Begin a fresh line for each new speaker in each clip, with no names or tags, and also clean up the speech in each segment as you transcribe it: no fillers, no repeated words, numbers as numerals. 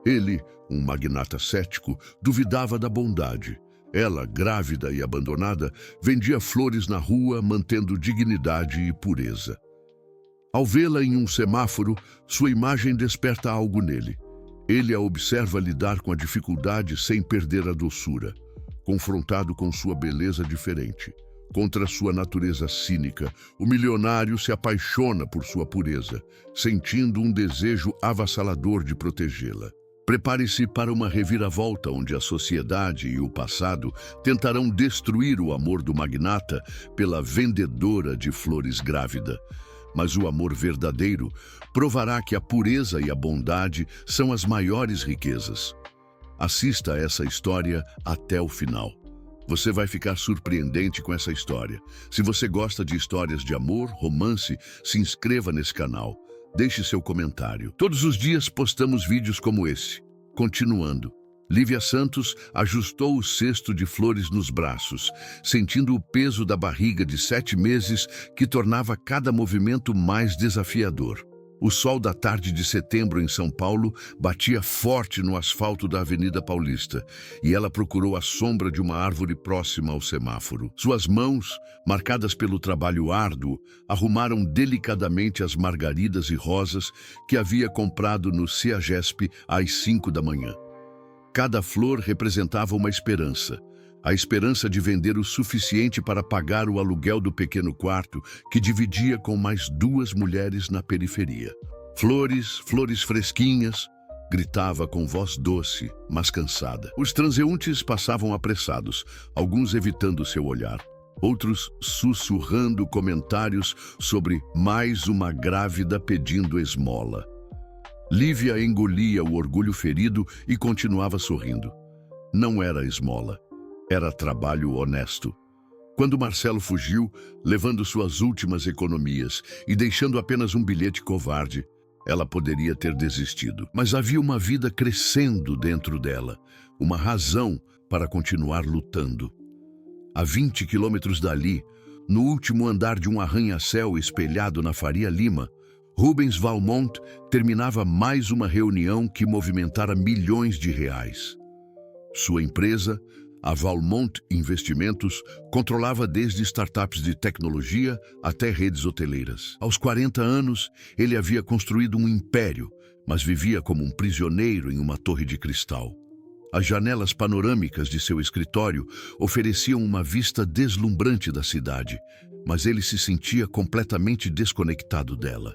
Ele, um magnata cético, duvidava da bondade. Ela, grávida e abandonada, vendia flores na rua, mantendo dignidade e pureza. Ao vê-la em um semáforo, sua imagem desperta algo nele. Ele a observa lidar com a dificuldade sem perder a doçura, confrontado com sua beleza diferente. Contra sua natureza cínica, o milionário se apaixona por sua pureza, sentindo um desejo avassalador de protegê-la. Prepare-se para uma reviravolta onde a sociedade e o passado tentarão destruir o amor do magnata pela vendedora de flores grávida. Mas o amor verdadeiro provará que a pureza e a bondade são as maiores riquezas. Assista a essa história até o final. Você vai ficar surpreendente com essa história. Se você gosta de histórias de amor, romance, se inscreva nesse canal. Deixe seu comentário. Todos os dias postamos vídeos como esse. Continuando. Lívia Santos ajustou o cesto de flores nos braços, sentindo o peso da barriga de 7 meses que tornava cada movimento mais desafiador. O sol da tarde de setembro em São Paulo batia forte no asfalto da Avenida Paulista e ela procurou a sombra de uma árvore próxima ao semáforo. Suas mãos, marcadas pelo trabalho árduo, arrumaram delicadamente as margaridas e rosas que havia comprado no CEAGESP às 5 da manhã. Cada flor representava uma esperança. A esperança de vender o suficiente para pagar o aluguel do pequeno quarto que dividia com mais 2 mulheres na periferia. Flores, flores fresquinhas, gritava com voz doce, mas cansada. Os transeuntes passavam apressados, alguns evitando seu olhar, outros sussurrando comentários sobre mais uma grávida pedindo esmola. Lívia engolia o orgulho ferido e continuava sorrindo. Não era esmola. Era trabalho honesto. Quando Marcelo fugiu, levando suas últimas economias e deixando apenas um bilhete covarde, ela poderia ter desistido. Mas havia uma vida crescendo dentro dela, uma razão para continuar lutando. A 20 quilômetros dali, no último andar de um arranha-céu espelhado na Faria Lima, Rubens Valmont terminava mais uma reunião que movimentara milhões de reais. Sua empresa, a Valmont Investimentos, controlava desde startups de tecnologia até redes hoteleiras. Aos 40 anos, ele havia construído um império, mas vivia como um prisioneiro em uma torre de cristal. As janelas panorâmicas de seu escritório ofereciam uma vista deslumbrante da cidade, mas ele se sentia completamente desconectado dela.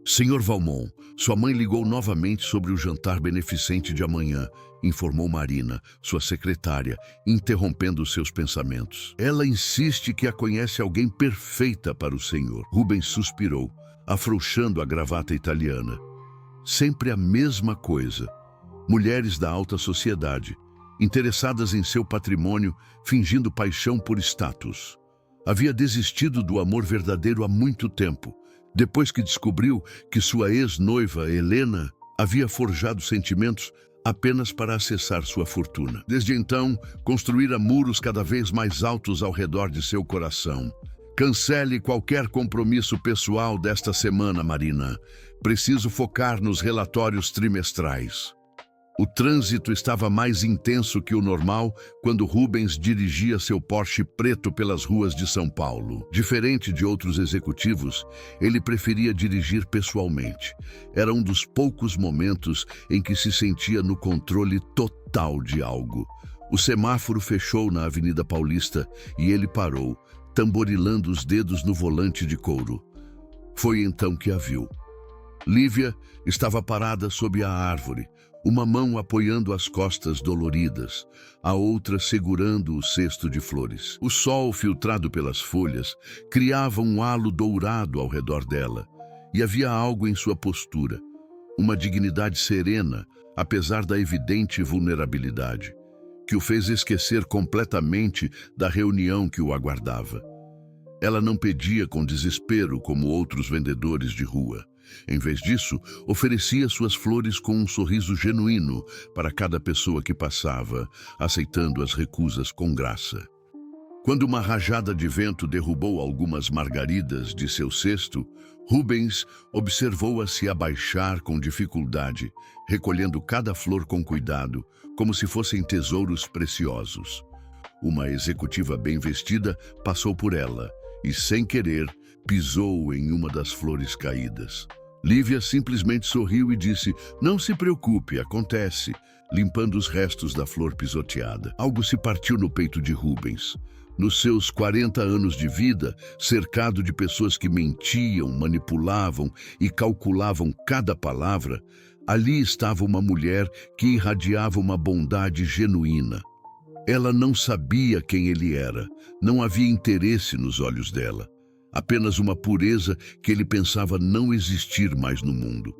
Senhor Valmont, sua mãe ligou novamente sobre o jantar beneficente de amanhã, informou Marina, sua secretária, interrompendo seus pensamentos. Ela insiste que a conhece alguém perfeita para o senhor. Rubens suspirou, afrouxando a gravata italiana. Sempre a mesma coisa. Mulheres da alta sociedade, interessadas em seu patrimônio, fingindo paixão por status. Havia desistido do amor verdadeiro há muito tempo, depois que descobriu que sua ex-noiva, Helena, havia forjado sentimentos apenas para acessar sua fortuna. Desde então, construíra muros cada vez mais altos ao redor de seu coração. Cancele qualquer compromisso pessoal desta semana, Marina. Preciso focar nos relatórios trimestrais. O trânsito estava mais intenso que o normal quando Rubens dirigia seu Porsche preto pelas ruas de São Paulo. Diferente de outros executivos, ele preferia dirigir pessoalmente. Era um dos poucos momentos em que se sentia no controle total de algo. O semáforo fechou na Avenida Paulista e ele parou, tamborilando os dedos no volante de couro. Foi então que a viu. Lívia estava parada sob a árvore, uma mão apoiando as costas doloridas, a outra segurando o cesto de flores. O sol, filtrado pelas folhas, criava um halo dourado ao redor dela, e havia algo em sua postura, uma dignidade serena, apesar da evidente vulnerabilidade, que o fez esquecer completamente da reunião que o aguardava. Ela não pedia com desespero como outros vendedores de rua. Em vez disso, oferecia suas flores com um sorriso genuíno para cada pessoa que passava, aceitando as recusas com graça. Quando uma rajada de vento derrubou algumas margaridas de seu cesto, Rubens observou-a se abaixar com dificuldade, recolhendo cada flor com cuidado, como se fossem tesouros preciosos. Uma executiva bem vestida passou por ela e, sem querer, pisou em uma das flores caídas. Lívia simplesmente sorriu e disse: "Não se preocupe, acontece", limpando os restos da flor pisoteada. Algo se partiu no peito de Rubens. Nos seus 40 anos de vida, cercado de pessoas que mentiam, manipulavam e calculavam cada palavra, ali estava uma mulher que irradiava uma bondade genuína. Ela não sabia quem ele era, não havia interesse nos olhos dela. Apenas uma pureza que ele pensava não existir mais no mundo.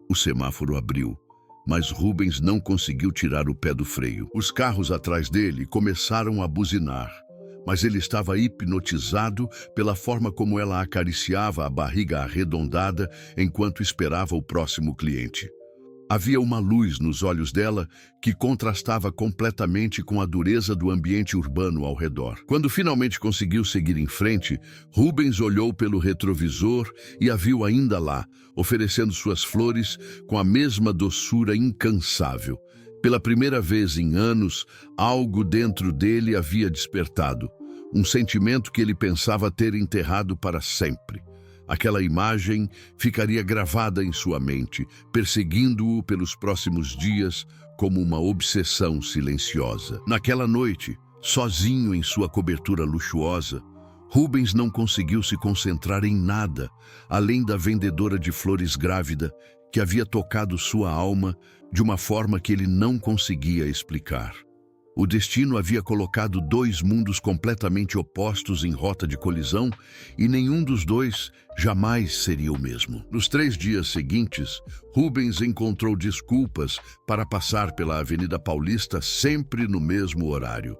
O semáforo abriu, mas Rubens não conseguiu tirar o pé do freio. Os carros atrás dele começaram a buzinar, mas ele estava hipnotizado pela forma como ela acariciava a barriga arredondada enquanto esperava o próximo cliente. Havia uma luz nos olhos dela que contrastava completamente com a dureza do ambiente urbano ao redor. Quando finalmente conseguiu seguir em frente, Rubens olhou pelo retrovisor e a viu ainda lá, oferecendo suas flores com a mesma doçura incansável. Pela primeira vez em anos, algo dentro dele havia despertado, um sentimento que ele pensava ter enterrado para sempre. Aquela imagem ficaria gravada em sua mente, perseguindo-o pelos próximos dias como uma obsessão silenciosa. Naquela noite, sozinho em sua cobertura luxuosa, Rubens não conseguiu se concentrar em nada, além da vendedora de flores grávida que havia tocado sua alma de uma forma que ele não conseguia explicar. O destino havia colocado dois mundos completamente opostos em rota de colisão e nenhum dos dois jamais seria o mesmo. Nos 3 dias seguintes, Rubens encontrou desculpas para passar pela Avenida Paulista sempre no mesmo horário.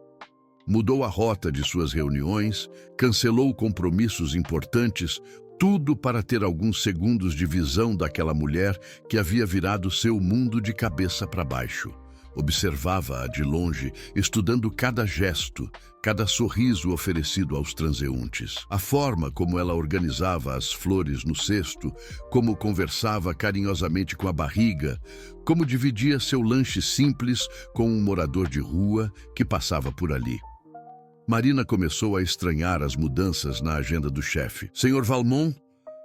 Mudou a rota de suas reuniões, cancelou compromissos importantes, tudo para ter alguns segundos de visão daquela mulher que havia virado seu mundo de cabeça para baixo. Observava-a de longe, estudando cada gesto, cada sorriso oferecido aos transeuntes. A forma como ela organizava as flores no cesto, como conversava carinhosamente com a barriga, como dividia seu lanche simples com um morador de rua que passava por ali. Marina começou a estranhar as mudanças na agenda do chefe. Senhor Valmont,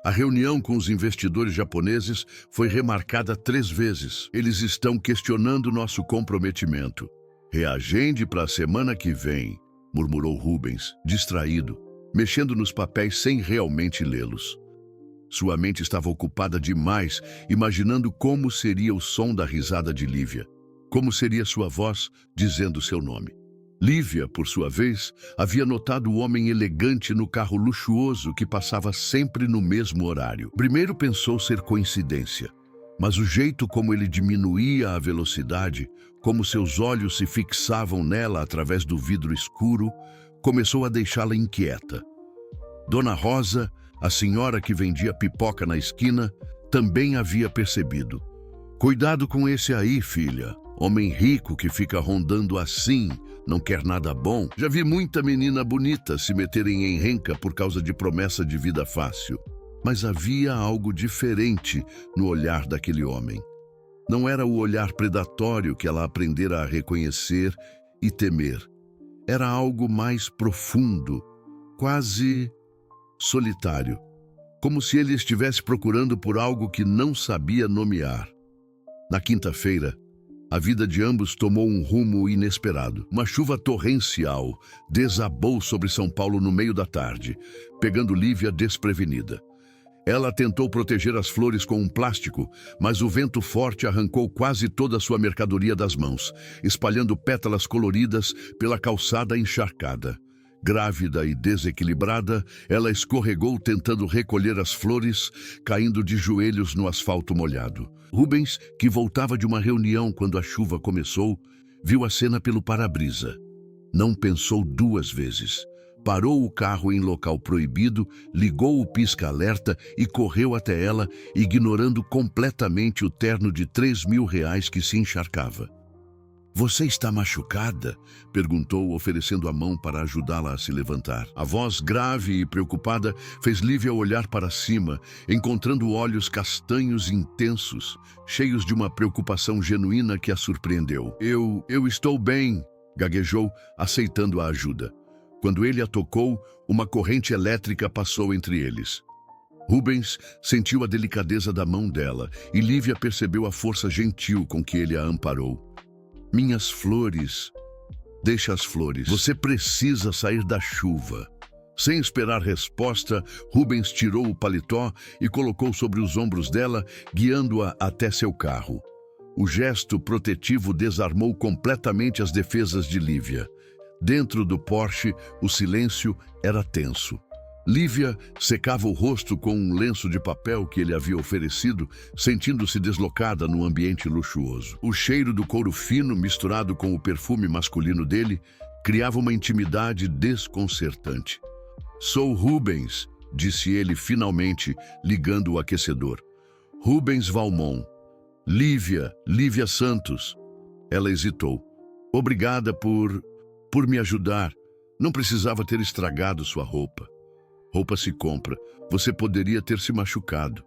a reunião com os investidores japoneses foi remarcada 3 vezes. Eles estão questionando nosso comprometimento. Reagende para a semana que vem, murmurou Rubens, distraído, mexendo nos papéis sem realmente lê-los. Sua mente estava ocupada demais, imaginando como seria o som da risada de Lívia, como seria sua voz dizendo seu nome. Lívia, por sua vez, havia notado o homem elegante no carro luxuoso que passava sempre no mesmo horário. Primeiro pensou ser coincidência, mas o jeito como ele diminuía a velocidade, como seus olhos se fixavam nela através do vidro escuro, começou a deixá-la inquieta. Dona Rosa, a senhora que vendia pipoca na esquina, também havia percebido. "Cuidado com esse aí, filha. Homem rico que fica rondando assim, não quer nada bom. Já vi muita menina bonita se meterem em renca por causa de promessa de vida fácil." Mas havia algo diferente no olhar daquele homem. Não era o olhar predatório que ela aprendera a reconhecer e temer. Era algo mais profundo, quase solitário, como se ele estivesse procurando por algo que não sabia nomear. Na quinta-feira, a vida de ambos tomou um rumo inesperado. Uma chuva torrencial desabou sobre São Paulo no meio da tarde, pegando Lívia desprevenida. Ela tentou proteger as flores com um plástico, mas o vento forte arrancou quase toda a sua mercadoria das mãos, espalhando pétalas coloridas pela calçada encharcada. Grávida e desequilibrada, ela escorregou tentando recolher as flores, caindo de joelhos no asfalto molhado. Rubens, que voltava de uma reunião quando a chuva começou, viu a cena pelo para-brisa. Não pensou 2 vezes. Parou o carro em local proibido, ligou o pisca-alerta e correu até ela, ignorando completamente o terno de R$3.000 que se encharcava. Você está machucada? Perguntou, oferecendo a mão para ajudá-la a se levantar. A voz grave e preocupada fez Lívia olhar para cima, encontrando olhos castanhos intensos, cheios de uma preocupação genuína que a surpreendeu. Eu estou bem, gaguejou, aceitando a ajuda. Quando ele a tocou, uma corrente elétrica passou entre eles. Rubens sentiu a delicadeza da mão dela e Lívia percebeu a força gentil com que ele a amparou. Minhas flores, deixa as flores. Você precisa sair da chuva. Sem esperar resposta, Rubens tirou o paletó e colocou sobre os ombros dela, guiando-a até seu carro. O gesto protetivo desarmou completamente as defesas de Lívia. Dentro do Porsche, o silêncio era tenso. Lívia secava o rosto com um lenço de papel que ele havia oferecido, sentindo-se deslocada no ambiente luxuoso. O cheiro do couro fino, misturado com o perfume masculino dele, criava uma intimidade desconcertante. Sou Rubens, disse ele finalmente, ligando o aquecedor. Rubens Valmont. Lívia Santos. Ela hesitou. Obrigada por me ajudar. Não precisava ter estragado sua roupa. Roupa se compra. Você poderia ter se machucado.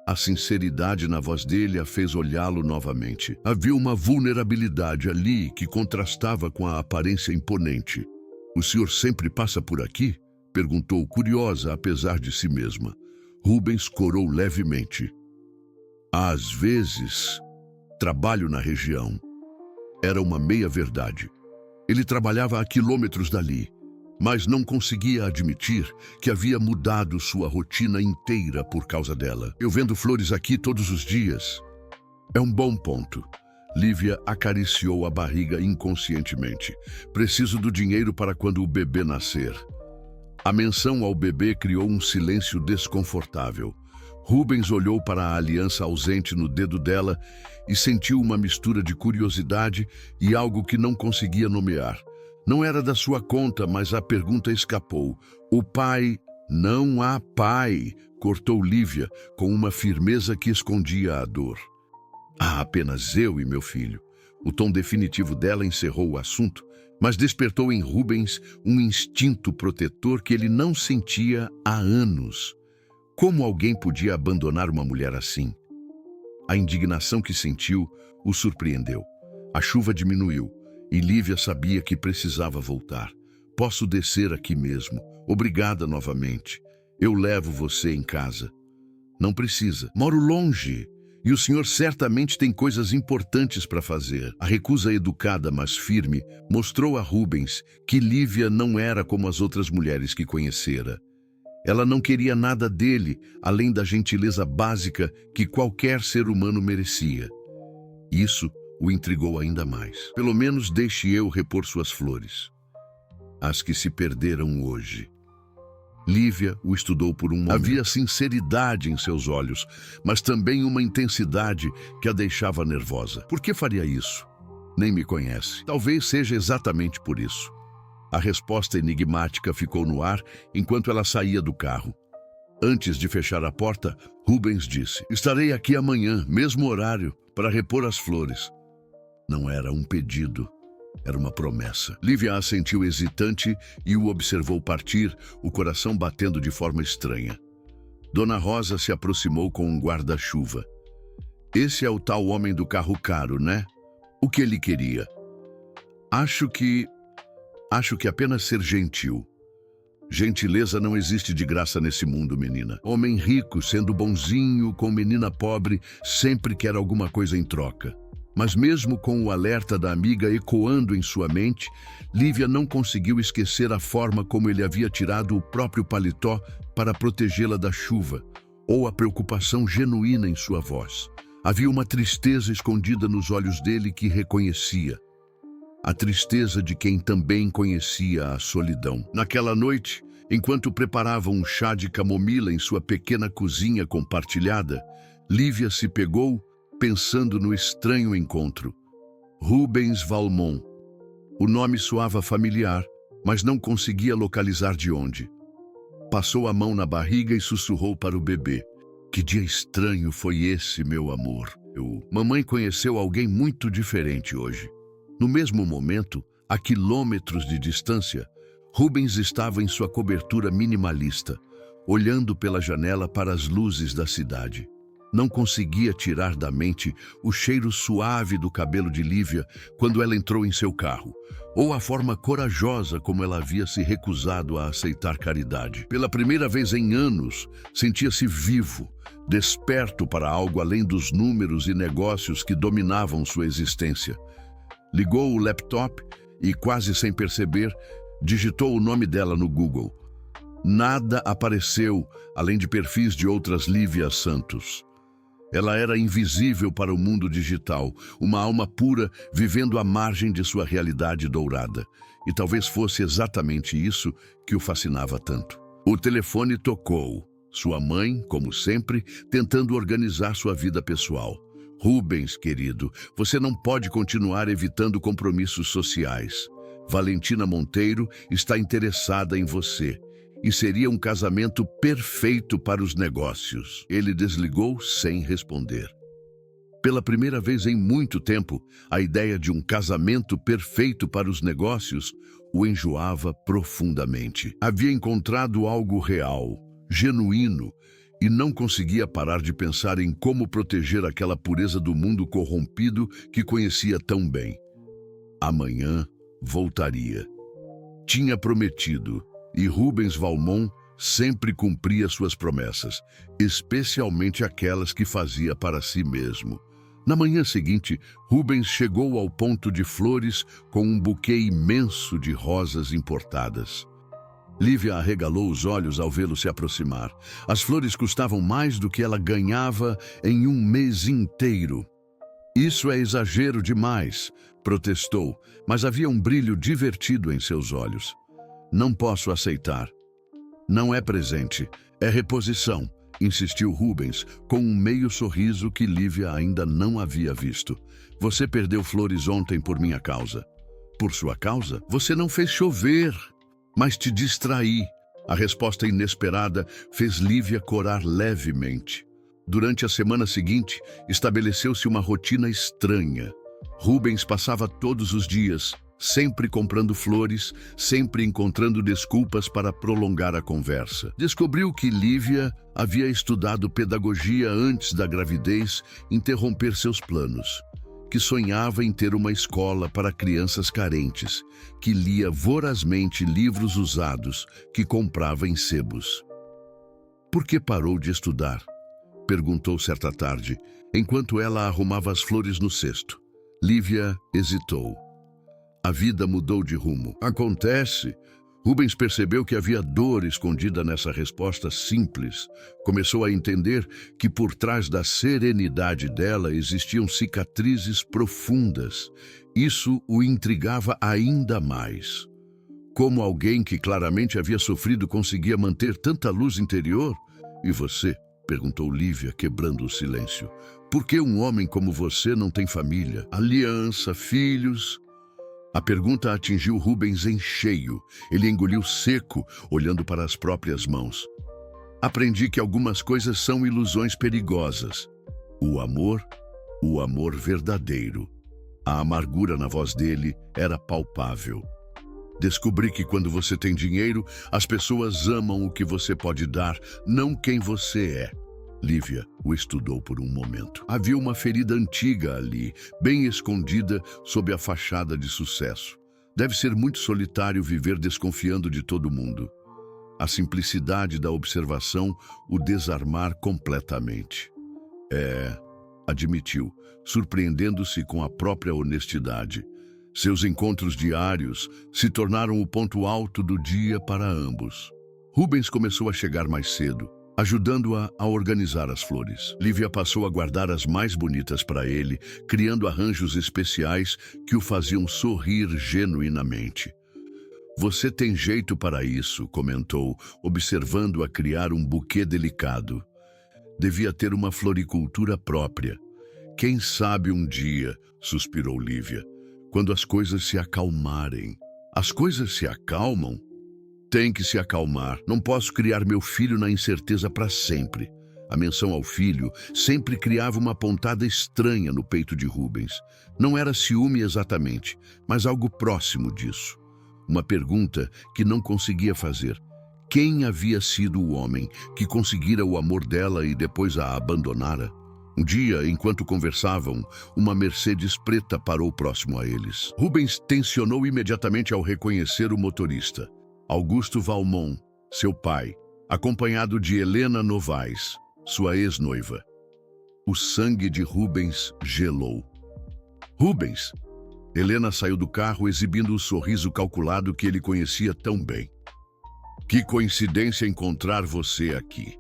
A sinceridade na voz dele a fez olhá-lo novamente. Havia uma vulnerabilidade ali que contrastava com a aparência imponente. O senhor sempre passa por aqui? Perguntou, curiosa apesar de si mesma. Rubens corou levemente. Às vezes, trabalho na região. Era uma meia-verdade. Ele trabalhava a quilômetros dali, mas não conseguia admitir que havia mudado sua rotina inteira por causa dela. Eu vendo flores aqui todos os dias. É um bom ponto. Lívia acariciou a barriga inconscientemente. Preciso do dinheiro para quando o bebê nascer. A menção ao bebê criou um silêncio desconfortável. Rubens olhou para a aliança ausente no dedo dela e sentiu uma mistura de curiosidade e algo que não conseguia nomear. Não era da sua conta, mas a pergunta escapou. O pai... Não há pai, cortou Lívia com uma firmeza que escondia a dor. Há apenas eu e meu filho. O tom definitivo dela encerrou o assunto, mas despertou em Rubens um instinto protetor que ele não sentia há anos. Como alguém podia abandonar uma mulher assim? A indignação que sentiu o surpreendeu. A chuva diminuiu e Lívia sabia que precisava voltar. Posso descer aqui mesmo. Obrigada novamente. Eu levo você em casa. Não precisa. Moro longe e o senhor certamente tem coisas importantes para fazer. A recusa educada, mas firme, mostrou a Rubens que Lívia não era como as outras mulheres que conhecera. Ela não queria nada dele, além da gentileza básica que qualquer ser humano merecia. Isso o intrigou ainda mais. Pelo menos deixe eu repor suas flores. As que se perderam hoje. Lívia o estudou por um momento. Havia sinceridade em seus olhos, mas também uma intensidade que a deixava nervosa. Por que faria isso? Nem me conhece. Talvez seja exatamente por isso. A resposta enigmática ficou no ar enquanto ela saía do carro. Antes de fechar a porta, Rubens disse: estarei aqui amanhã, mesmo horário, para repor as flores. Não era um pedido, era uma promessa. Lívia assentiu hesitante e o observou partir, o coração batendo de forma estranha. Dona Rosa se aproximou com um guarda-chuva. Esse é o tal homem do carro caro, né? O que ele queria? Acho que apenas ser gentil. Gentileza não existe de graça nesse mundo, menina. Homem rico, sendo bonzinho, com menina pobre, sempre quer alguma coisa em troca. Mas mesmo com o alerta da amiga ecoando em sua mente, Lívia não conseguiu esquecer a forma como ele havia tirado o próprio paletó para protegê-la da chuva, ou a preocupação genuína em sua voz. Havia uma tristeza escondida nos olhos dele que reconhecia. A tristeza de quem também conhecia a solidão. Naquela noite, enquanto preparavam um chá de camomila em sua pequena cozinha compartilhada, Lívia se pegou pensando no estranho encontro. Rubens Valmont. O nome soava familiar, mas não conseguia localizar de onde. Passou a mão na barriga e sussurrou para o bebê. Que dia estranho foi esse, meu amor. Mamãe conheceu alguém muito diferente hoje. No mesmo momento, a quilômetros de distância, Rubens estava em sua cobertura minimalista, olhando pela janela para as luzes da cidade. Não conseguia tirar da mente o cheiro suave do cabelo de Lívia quando ela entrou em seu carro, ou a forma corajosa como ela havia se recusado a aceitar caridade. Pela primeira vez em anos, sentia-se vivo, desperto para algo além dos números e negócios que dominavam sua existência. Ligou o laptop e, quase sem perceber, digitou o nome dela no Google. Nada apareceu além de perfis de outras Lívias Santos. Ela era invisível para o mundo digital, uma alma pura vivendo à margem de sua realidade dourada. E talvez fosse exatamente isso que o fascinava tanto. O telefone tocou. Sua mãe, como sempre, tentando organizar sua vida pessoal. Rubens, querido, você não pode continuar evitando compromissos sociais. Valentina Monteiro está interessada em você. E seria um casamento perfeito para os negócios. Ele desligou sem responder. Pela primeira vez em muito tempo, a ideia de um casamento perfeito para os negócios o enjoava profundamente. Havia encontrado algo real, genuíno, e não conseguia parar de pensar em como proteger aquela pureza do mundo corrompido que conhecia tão bem. Amanhã voltaria. Tinha prometido. E Rubens Valmont sempre cumpria suas promessas, especialmente aquelas que fazia para si mesmo. Na manhã seguinte, Rubens chegou ao ponto de flores com um buquê imenso de rosas importadas. Lívia arregalou os olhos ao vê-lo se aproximar. As flores custavam mais do que ela ganhava em um mês inteiro. Isso é exagero demais, protestou, mas havia um brilho divertido em seus olhos. Não posso aceitar. Não é presente, é reposição, insistiu Rubens, com um meio sorriso que Lívia ainda não havia visto. Você perdeu flores ontem por minha causa. Por sua causa? Você não fez chover, mas te distraí. A resposta inesperada fez Lívia corar levemente. Durante a semana seguinte, estabeleceu-se uma rotina estranha. Rubens passava todos os dias, sempre comprando flores, sempre encontrando desculpas para prolongar a conversa. Descobriu que Lívia havia estudado pedagogia antes da gravidez interromper seus planos, que sonhava em ter uma escola para crianças carentes, que lia vorazmente livros usados que comprava em sebos. Por que parou de estudar? Perguntou certa tarde, enquanto ela arrumava as flores no cesto. Lívia hesitou. A vida mudou de rumo. Acontece. Rubens percebeu que havia dor escondida nessa resposta simples. Começou a entender que por trás da serenidade dela existiam cicatrizes profundas. Isso o intrigava ainda mais. Como alguém que claramente havia sofrido conseguia manter tanta luz interior? E você? Perguntou Lívia, quebrando o silêncio. Por que um homem como você não tem família, aliança, filhos? A pergunta atingiu Rubens em cheio. Ele engoliu seco, olhando para as próprias mãos. Aprendi que algumas coisas são ilusões perigosas. O amor verdadeiro. A amargura na voz dele era palpável. Descobri que quando você tem dinheiro, as pessoas amam o que você pode dar, não quem você é. Lívia o estudou por um momento. Havia uma ferida antiga ali, bem escondida sob a fachada de sucesso. Deve ser muito solitário viver desconfiando de todo mundo. A simplicidade da observação o desarmar completamente. Admitiu, surpreendendo-se com a própria honestidade. Seus encontros diários se tornaram o ponto alto do dia para ambos. Rubens começou a chegar mais cedo, ajudando-a a organizar as flores. Lívia passou a guardar as mais bonitas para ele, criando arranjos especiais que o faziam sorrir genuinamente. Você tem jeito para isso, comentou, observando-a criar um buquê delicado. Devia ter uma floricultura própria. Quem sabe um dia, suspirou Lívia, quando as coisas se acalmarem. As coisas se acalmam? Tem que se acalmar. Não posso criar meu filho na incerteza para sempre. A menção ao filho sempre criava uma pontada estranha no peito de Rubens. Não era ciúme exatamente, mas algo próximo disso. Uma pergunta que não conseguia fazer. Quem havia sido o homem que conseguira o amor dela e depois a abandonara? Um dia, enquanto conversavam, uma Mercedes preta parou próximo a eles. Rubens tensionou imediatamente ao reconhecer o motorista. Augusto Valmont, seu pai, acompanhado de Helena Novaes, sua ex-noiva. O sangue de Rubens gelou. Rubens! Helena saiu do carro exibindo o sorriso calculado que ele conhecia tão bem. Que coincidência encontrar você aqui.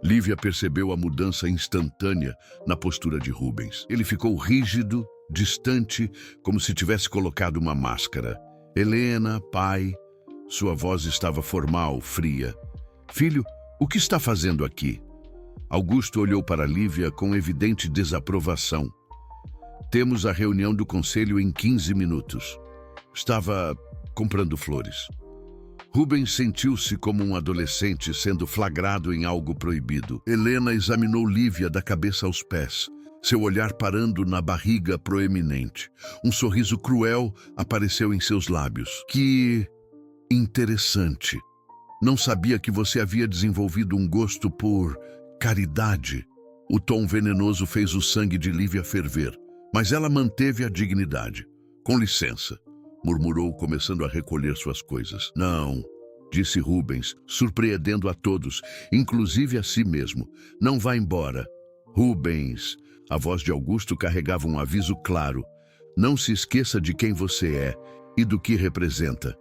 Lívia percebeu a mudança instantânea na postura de Rubens. Ele ficou rígido, distante, como se tivesse colocado uma máscara. Helena, pai, sua voz estava formal, fria. Filho, o que está fazendo aqui? Augusto olhou para Lívia com evidente desaprovação. Temos a reunião do conselho em 15 minutos. Estava comprando flores. Rubens sentiu-se como um adolescente sendo flagrado em algo proibido. Helena examinou Lívia da cabeça aos pés, seu olhar parando na barriga proeminente. Um sorriso cruel apareceu em seus lábios. Que interessante. Não sabia que você havia desenvolvido um gosto por caridade. O tom venenoso fez o sangue de Lívia ferver, mas ela manteve a dignidade. Com licença, murmurou, começando a recolher suas coisas. Não, disse Rubens, surpreendendo a todos, inclusive a si mesmo. Não vá embora. Rubens, a voz de Augusto carregava um aviso claro. Não se esqueça de quem você é e do que representa.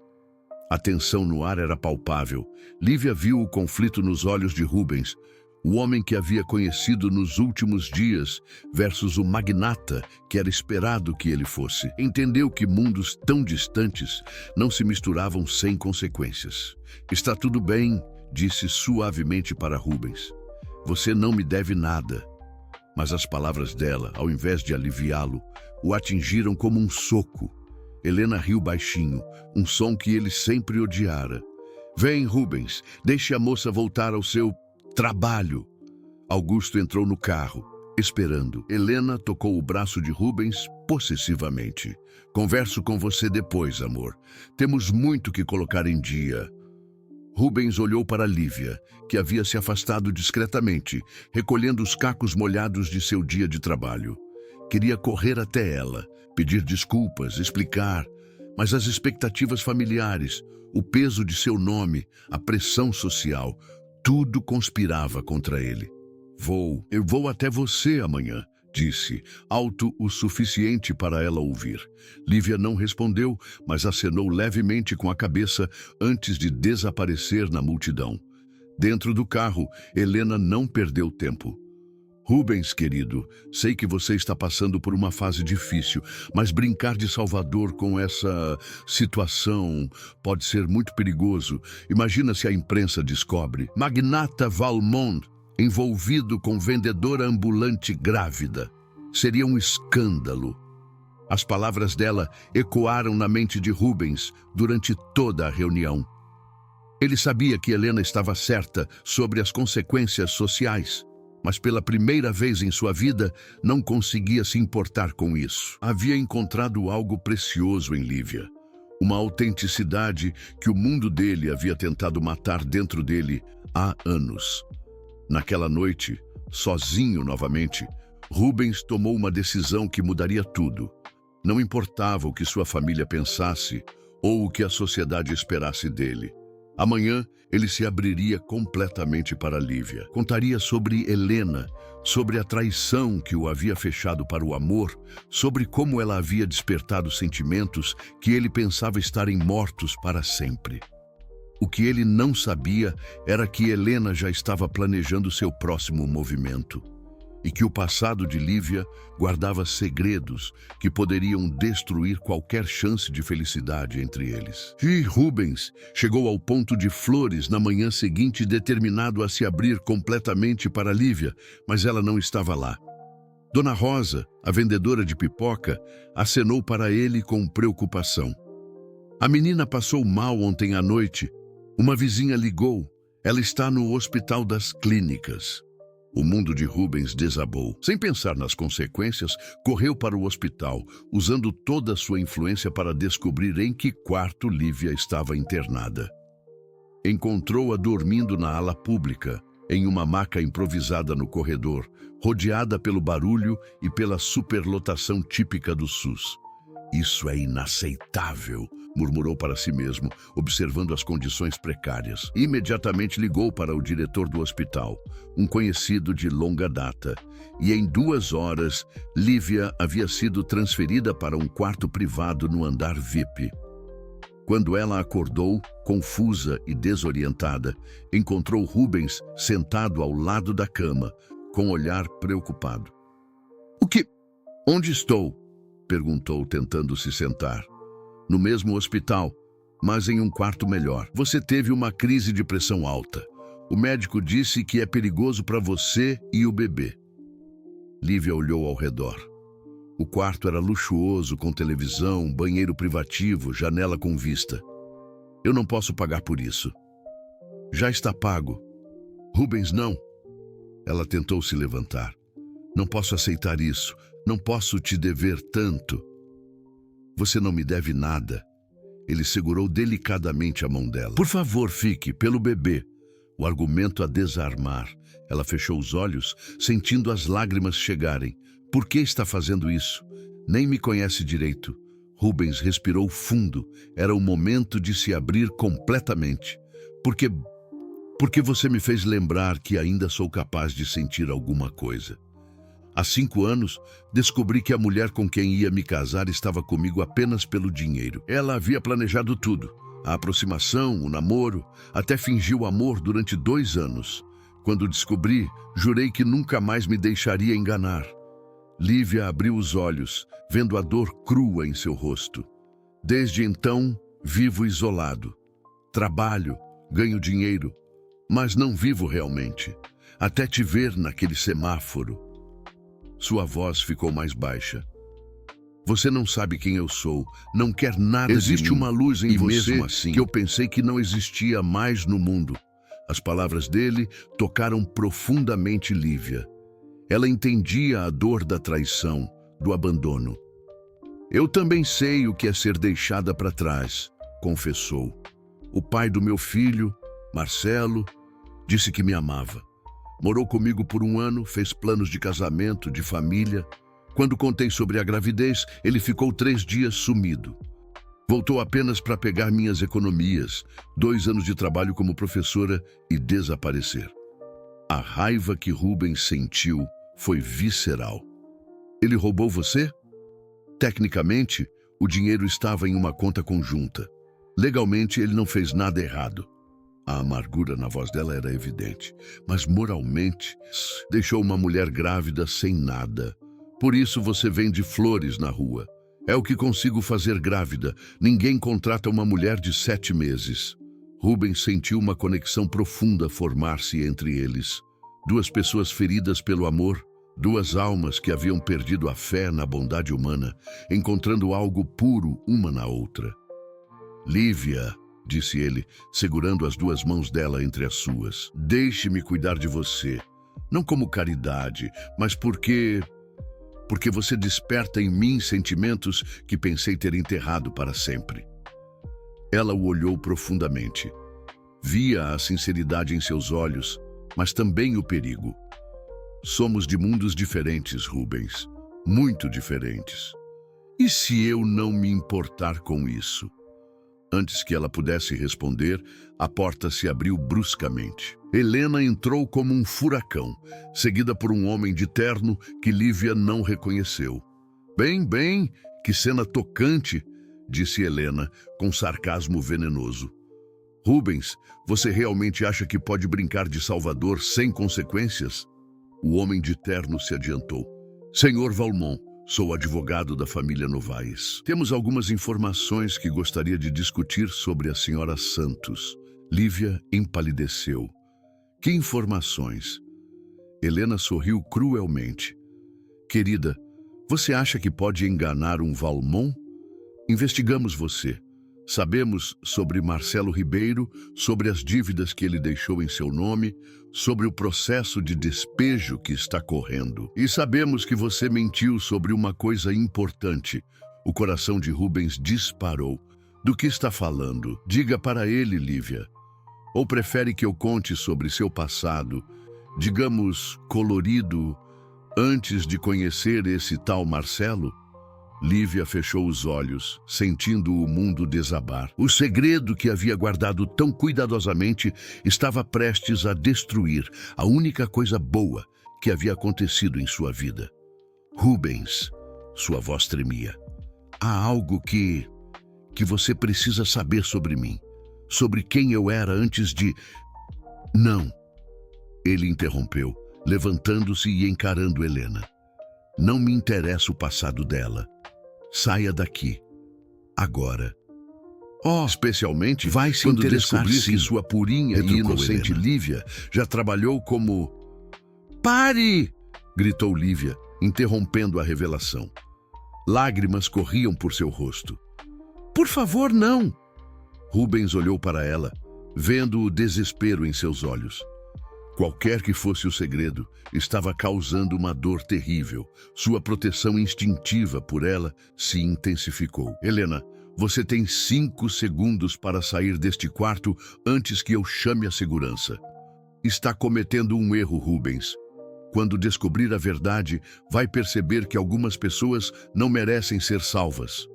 A tensão no ar era palpável. Lívia viu o conflito nos olhos de Rubens, o homem que havia conhecido nos últimos dias versus o magnata que era esperado que ele fosse. Entendeu que mundos tão distantes não se misturavam sem consequências. Está tudo bem, disse suavemente para Rubens. Você não me deve nada. Mas as palavras dela, ao invés de aliviá-lo, o atingiram como um soco. Helena riu baixinho, um som que ele sempre odiara. Vem, Rubens, deixe a moça voltar ao seu trabalho. Augusto entrou no carro, esperando. Helena tocou o braço de Rubens possessivamente. Converso com você depois, amor. Temos muito que colocar em dia. Rubens olhou para Lívia, que havia se afastado discretamente, recolhendo os cacos molhados de seu dia de trabalho. Queria correr até ela, pedir desculpas, explicar, mas as expectativas familiares, o peso de seu nome, a pressão social, tudo conspirava contra ele. Eu vou até você amanhã, disse, alto o suficiente para ela ouvir. Lívia não respondeu, mas acenou levemente com a cabeça antes de desaparecer na multidão. Dentro do carro, Helena não perdeu tempo. Rubens, querido, sei que você está passando por uma fase difícil, mas brincar de Salvador com essa situação pode ser muito perigoso. Imagina se a imprensa descobre. Magnata Valmont envolvido com vendedora ambulante grávida. Seria um escândalo. As palavras dela ecoaram na mente de Rubens durante toda a reunião. Ele sabia que Helena estava certa sobre as consequências sociais, mas pela primeira vez em sua vida não conseguia se importar com isso. Havia encontrado algo precioso em Lívia, uma autenticidade que o mundo dele havia tentado matar dentro dele há anos. Naquela noite, sozinho novamente, Rubens tomou uma decisão que mudaria tudo. Não importava o que sua família pensasse ou o que a sociedade esperasse dele. Amanhã, ele se abriria completamente para Lívia. Contaria sobre Helena, sobre a traição que o havia fechado para o amor, sobre como ela havia despertado sentimentos que ele pensava estarem mortos para sempre. O que ele não sabia era que Helena já estava planejando seu próximo movimento e que o passado de Lívia guardava segredos que poderiam destruir qualquer chance de felicidade entre eles. E Rubens chegou ao ponto de flores na manhã seguinte, determinado a se abrir completamente para Lívia, mas ela não estava lá. Dona Rosa, a vendedora de pipoca, acenou para ele com preocupação. A menina passou mal ontem à noite. Uma vizinha ligou. Ela está no Hospital das Clínicas. O mundo de Rubens desabou. Sem pensar nas consequências, correu para o hospital, usando toda a sua influência para descobrir em que quarto Lívia estava internada. Encontrou-a dormindo na ala pública, em uma maca improvisada no corredor, rodeada pelo barulho e pela superlotação típica do SUS. Isso é inaceitável, murmurou para si mesmo, observando as condições precárias. Imediatamente ligou para o diretor do hospital, um conhecido de longa data, e em 2 horas, Lívia havia sido transferida para um quarto privado no andar VIP. Quando ela acordou, confusa e desorientada, encontrou Rubens sentado ao lado da cama, com um olhar preocupado. "O que? Onde estou?" perguntou, tentando se sentar. "No mesmo hospital, mas em um quarto melhor. Você teve uma crise de pressão alta. O médico disse que é perigoso para você e o bebê." Lívia olhou ao redor. O quarto era luxuoso, com televisão, banheiro privativo, janela com vista. "Eu não posso pagar por isso." "Já está pago." "Rubens, não." Ela tentou se levantar. "Não posso aceitar isso. Não posso te dever tanto." "Você não me deve nada." Ele segurou delicadamente a mão dela. "Por favor, fique, pelo bebê." O argumento a desarmar. Ela fechou os olhos, sentindo as lágrimas chegarem. "Por que está fazendo isso? Nem me conhece direito." Rubens respirou fundo. Era o momento de se abrir completamente. Porque você me fez lembrar que ainda sou capaz de sentir alguma coisa. Há 5 anos, descobri que a mulher com quem ia me casar estava comigo apenas pelo dinheiro. Ela havia planejado tudo. A aproximação, o namoro, até fingiu amor durante 2 anos. Quando descobri, jurei que nunca mais me deixaria enganar. Lívia abriu os olhos, vendo a dor crua em seu rosto. "Desde então, vivo isolado. Trabalho, ganho dinheiro, mas não vivo realmente. Até te ver naquele semáforo." Sua voz ficou mais baixa. "Você não sabe quem eu sou, não quer nada de mim. Existe uma luz em você mesmo assim, que eu pensei que não existia mais no mundo." As palavras dele tocaram profundamente Lívia. Ela entendia a dor da traição, do abandono. "Eu também sei o que é ser deixada para trás", confessou. "O pai do meu filho, Marcelo, disse que me amava. Morou comigo por 1 ano, fez planos de casamento, de família. Quando contei sobre a gravidez, ele ficou 3 dias sumido. Voltou apenas para pegar minhas economias, 2 anos de trabalho como professora e desaparecer." A raiva que Rubens sentiu foi visceral. "Ele roubou você?" "Tecnicamente, o dinheiro estava em uma conta conjunta. Legalmente, ele não fez nada errado." A amargura na voz dela era evidente. "Mas moralmente, deixou uma mulher grávida sem nada. Por isso você vende flores na rua. É o que consigo fazer grávida. Ninguém contrata uma mulher de 7 meses. Rubens sentiu uma conexão profunda formar-se entre eles. 2 pessoas feridas pelo amor, 2 almas que haviam perdido a fé na bondade humana, encontrando algo puro uma na outra. "Lívia", disse ele, segurando as 2 mãos dela entre as suas, "deixe-me cuidar de você. Não como caridade, mas porque você desperta em mim sentimentos que pensei ter enterrado para sempre." Ela o olhou profundamente. Via a sinceridade em seus olhos, mas também o perigo. "Somos de mundos diferentes, Rubens. Muito diferentes. E se eu não me importar com isso?" Antes que ela pudesse responder, a porta se abriu bruscamente. Helena entrou como um furacão, seguida por um homem de terno que Lívia não reconheceu. Bem, que cena tocante", disse Helena, com sarcasmo venenoso. "Rubens, você realmente acha que pode brincar de Salvador sem consequências?" O homem de terno se adiantou. "Senhor Valmont, sou advogado da família Novaes. Temos algumas informações que gostaria de discutir sobre a senhora Santos." Lívia empalideceu. "Que informações?" Helena sorriu cruelmente. "Querida, você acha que pode enganar um Valmont? Investigamos você. Sabemos sobre Marcelo Ribeiro, sobre as dívidas que ele deixou em seu nome, sobre o processo de despejo que está correndo. E sabemos que você mentiu sobre uma coisa importante. O coração de Rubens disparou. Do que está falando? Diga para ele, Lívia. Ou prefere que eu conte sobre seu passado, digamos, colorido, antes de conhecer esse tal Marcelo? Lívia fechou os olhos, sentindo o mundo desabar. O segredo que havia guardado tão cuidadosamente estava prestes a destruir a única coisa boa que havia acontecido em sua vida. Rubens, sua voz tremia. Há algo que você precisa saber sobre mim, sobre quem eu era antes de... Não, ele interrompeu, levantando-se e encarando Helena. Não me interessa o passado dela. Saia daqui, agora. Especialmente
vai se
quando
interessar,
descobrir
sim,
que sua purinha e inocente
Helena.
Lívia já trabalhou como... Pare! Gritou Lívia, interrompendo a revelação. Lágrimas corriam por seu rosto. Por favor, não! Rubens olhou para ela, vendo o desespero em seus olhos. Qualquer que fosse o segredo, estava causando uma dor terrível. Sua proteção instintiva por ela se intensificou. Helena, você tem 5 segundos para sair deste quarto antes que eu chame a segurança. Está cometendo um erro, Rubens. Quando descobrir a verdade, vai perceber que algumas pessoas não merecem ser salvas.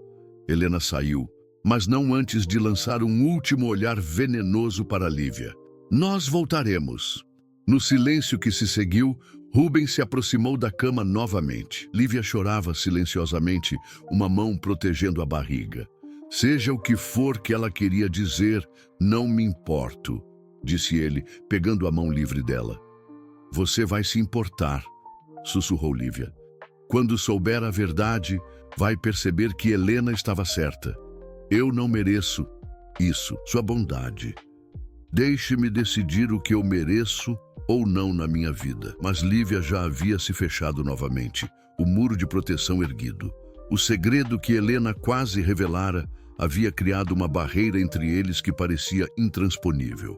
Helena saiu, mas não antes de lançar um último olhar venenoso para Lívia. Nós voltaremos. No silêncio que se seguiu, Rubens se aproximou da cama novamente. Lívia chorava silenciosamente, uma mão protegendo a barriga. Seja o que for que ela queria dizer, não me importo, disse ele, pegando a mão livre dela. Você vai se importar, sussurrou Lívia. Quando souber a verdade, vai perceber que Helena estava certa. Eu não mereço isso, sua bondade. Deixe-me decidir o que eu mereço ou não na minha vida. Mas Lívia já havia se fechado novamente, o muro de proteção erguido. O segredo que Helena quase revelara havia criado uma barreira entre eles que parecia intransponível.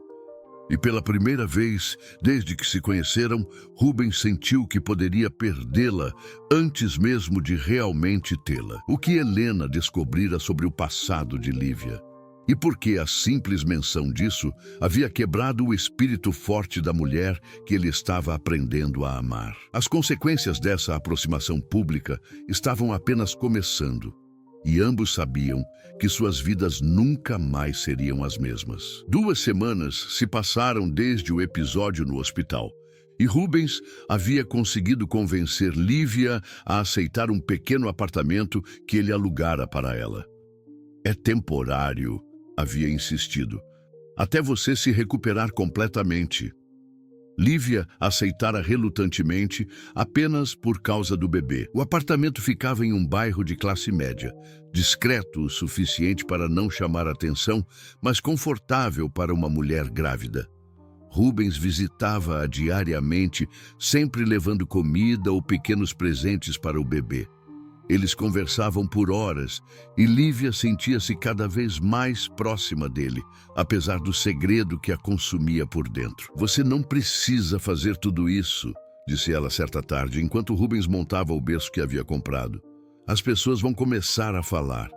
E pela primeira vez, desde que se conheceram, Rubens sentiu que poderia perdê-la antes mesmo de realmente tê-la. O que Helena descobrira sobre o passado de Lívia? E porque a simples menção disso havia quebrado o espírito forte da mulher que ele estava aprendendo a amar. As consequências dessa aproximação pública estavam apenas começando, e ambos sabiam que suas vidas nunca mais seriam as mesmas. 2 semanas se passaram desde o episódio no hospital, e Rubens havia conseguido convencer Lívia a aceitar um pequeno apartamento que ele alugara para ela. É temporário, havia insistido, até você se recuperar completamente. Lívia aceitara relutantemente apenas por causa do bebê. O apartamento ficava em um bairro de classe média, discreto o suficiente para não chamar atenção, mas confortável para uma mulher grávida. Rubens visitava-a diariamente, sempre levando comida ou pequenos presentes para o bebê. Eles conversavam por horas e Lívia sentia-se cada vez mais próxima dele, apesar do segredo que a consumia por dentro. Você não precisa fazer tudo isso, disse ela certa tarde, enquanto Rubens montava o berço que havia comprado. As pessoas vão começar a falar.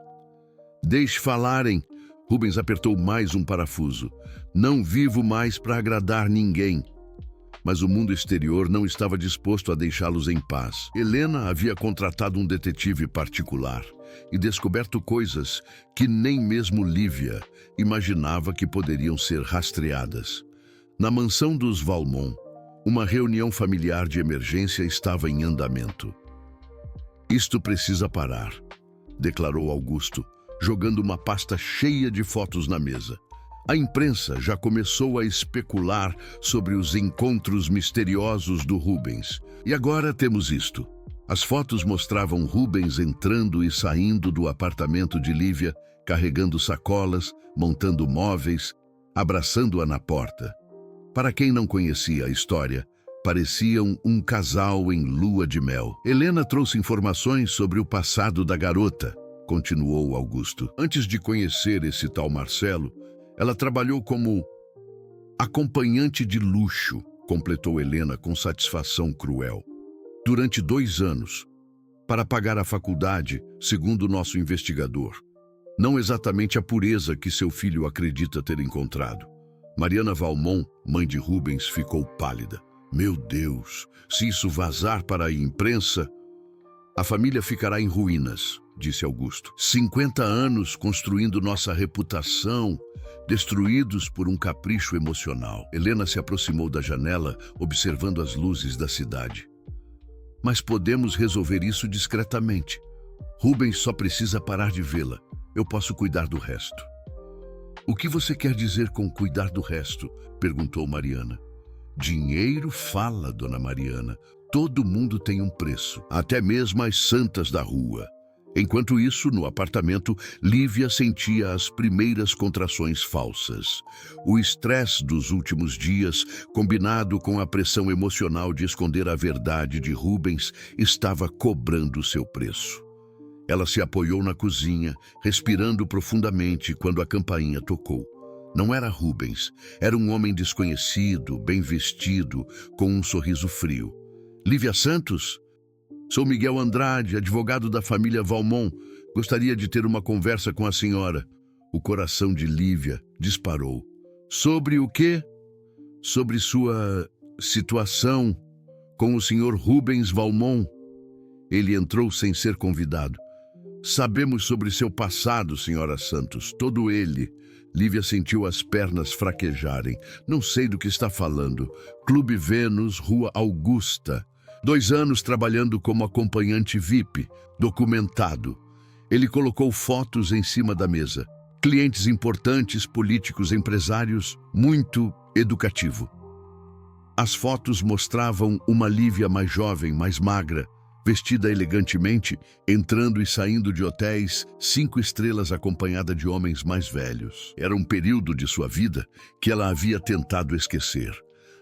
Deixe falarem. Rubens apertou mais um parafuso. Não vivo mais para agradar ninguém. Mas o mundo exterior não estava disposto a deixá-los em paz. Helena havia contratado um detetive particular e descoberto coisas que nem mesmo Lívia imaginava que poderiam ser rastreadas. Na mansão dos Valmont, uma reunião familiar de emergência estava em andamento. Isto precisa parar, declarou Augusto, jogando uma pasta cheia de fotos na mesa. A imprensa já começou a especular sobre os encontros misteriosos do Rubens. E agora temos isto. As fotos mostravam Rubens entrando e saindo do apartamento de Lívia, carregando sacolas, montando móveis, abraçando-a na porta. Para quem não conhecia a história, pareciam um casal em lua de mel. Helena trouxe informações sobre o passado da garota, continuou Augusto. Antes de conhecer esse tal Marcelo, ela trabalhou como acompanhante de luxo, completou Helena com satisfação cruel. Durante 2 anos, para pagar a faculdade, segundo nosso investigador. Não exatamente a pureza que seu filho acredita ter encontrado. Mariana Valmont, mãe de Rubens, ficou pálida. Meu Deus, se isso vazar para a imprensa, a família ficará em ruínas, disse Augusto. 50 anos construindo nossa reputação, destruídos por um capricho emocional. Helena se aproximou da janela, observando as luzes da cidade. Mas podemos resolver isso discretamente. Rubens só precisa parar de vê-la. Eu posso cuidar do resto. O que você quer dizer com cuidar do resto? Perguntou Mariana. Dinheiro fala, dona Mariana. Todo mundo tem um preço, até mesmo as santas da rua. Enquanto isso, no apartamento, Lívia sentia as primeiras contrações falsas. O estresse dos últimos dias, combinado com a pressão emocional de esconder a verdade de Rubens, estava cobrando seu preço. Ela se apoiou na cozinha, respirando profundamente quando a campainha tocou. Não era Rubens, era um homem desconhecido, bem vestido, com um sorriso frio. Lívia Santos? Sou Miguel Andrade, advogado da família Valmont. Gostaria de ter uma conversa com a senhora. O coração de Lívia disparou. Sobre o quê? Sobre sua situação com o senhor Rubens Valmont. Ele entrou sem ser convidado. Sabemos sobre seu passado, senhora Santos, todo ele. Lívia sentiu as pernas fraquejarem. Não sei do que está falando. Clube Vênus, Rua Augusta. 2 anos trabalhando como acompanhante VIP, documentado. Ele colocou fotos em cima da mesa. Clientes importantes, políticos, empresários, muito educativo. As fotos mostravam uma Lívia mais jovem, mais magra, vestida elegantemente, entrando e saindo de hotéis 5 estrelas acompanhada de homens mais velhos. Era um período de sua vida que ela havia tentado esquecer.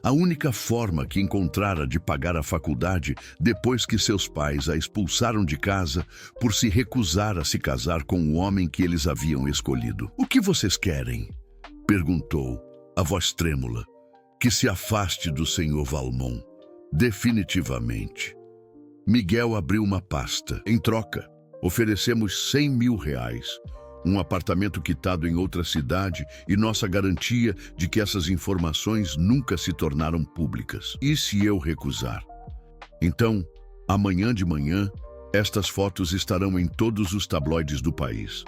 A única forma que encontrara de pagar a faculdade depois que seus pais a expulsaram de casa por se recusar a se casar com o homem que eles haviam escolhido. O que vocês querem? Perguntou, a voz trêmula. Que se afaste do senhor Valmont. Definitivamente. Miguel abriu uma pasta. Em troca, oferecemos R$100 mil. Um apartamento quitado em outra cidade e nossa garantia de que essas informações nunca se tornaram públicas. E se eu recusar? Então, amanhã de manhã, estas fotos estarão em todos os tabloides do país.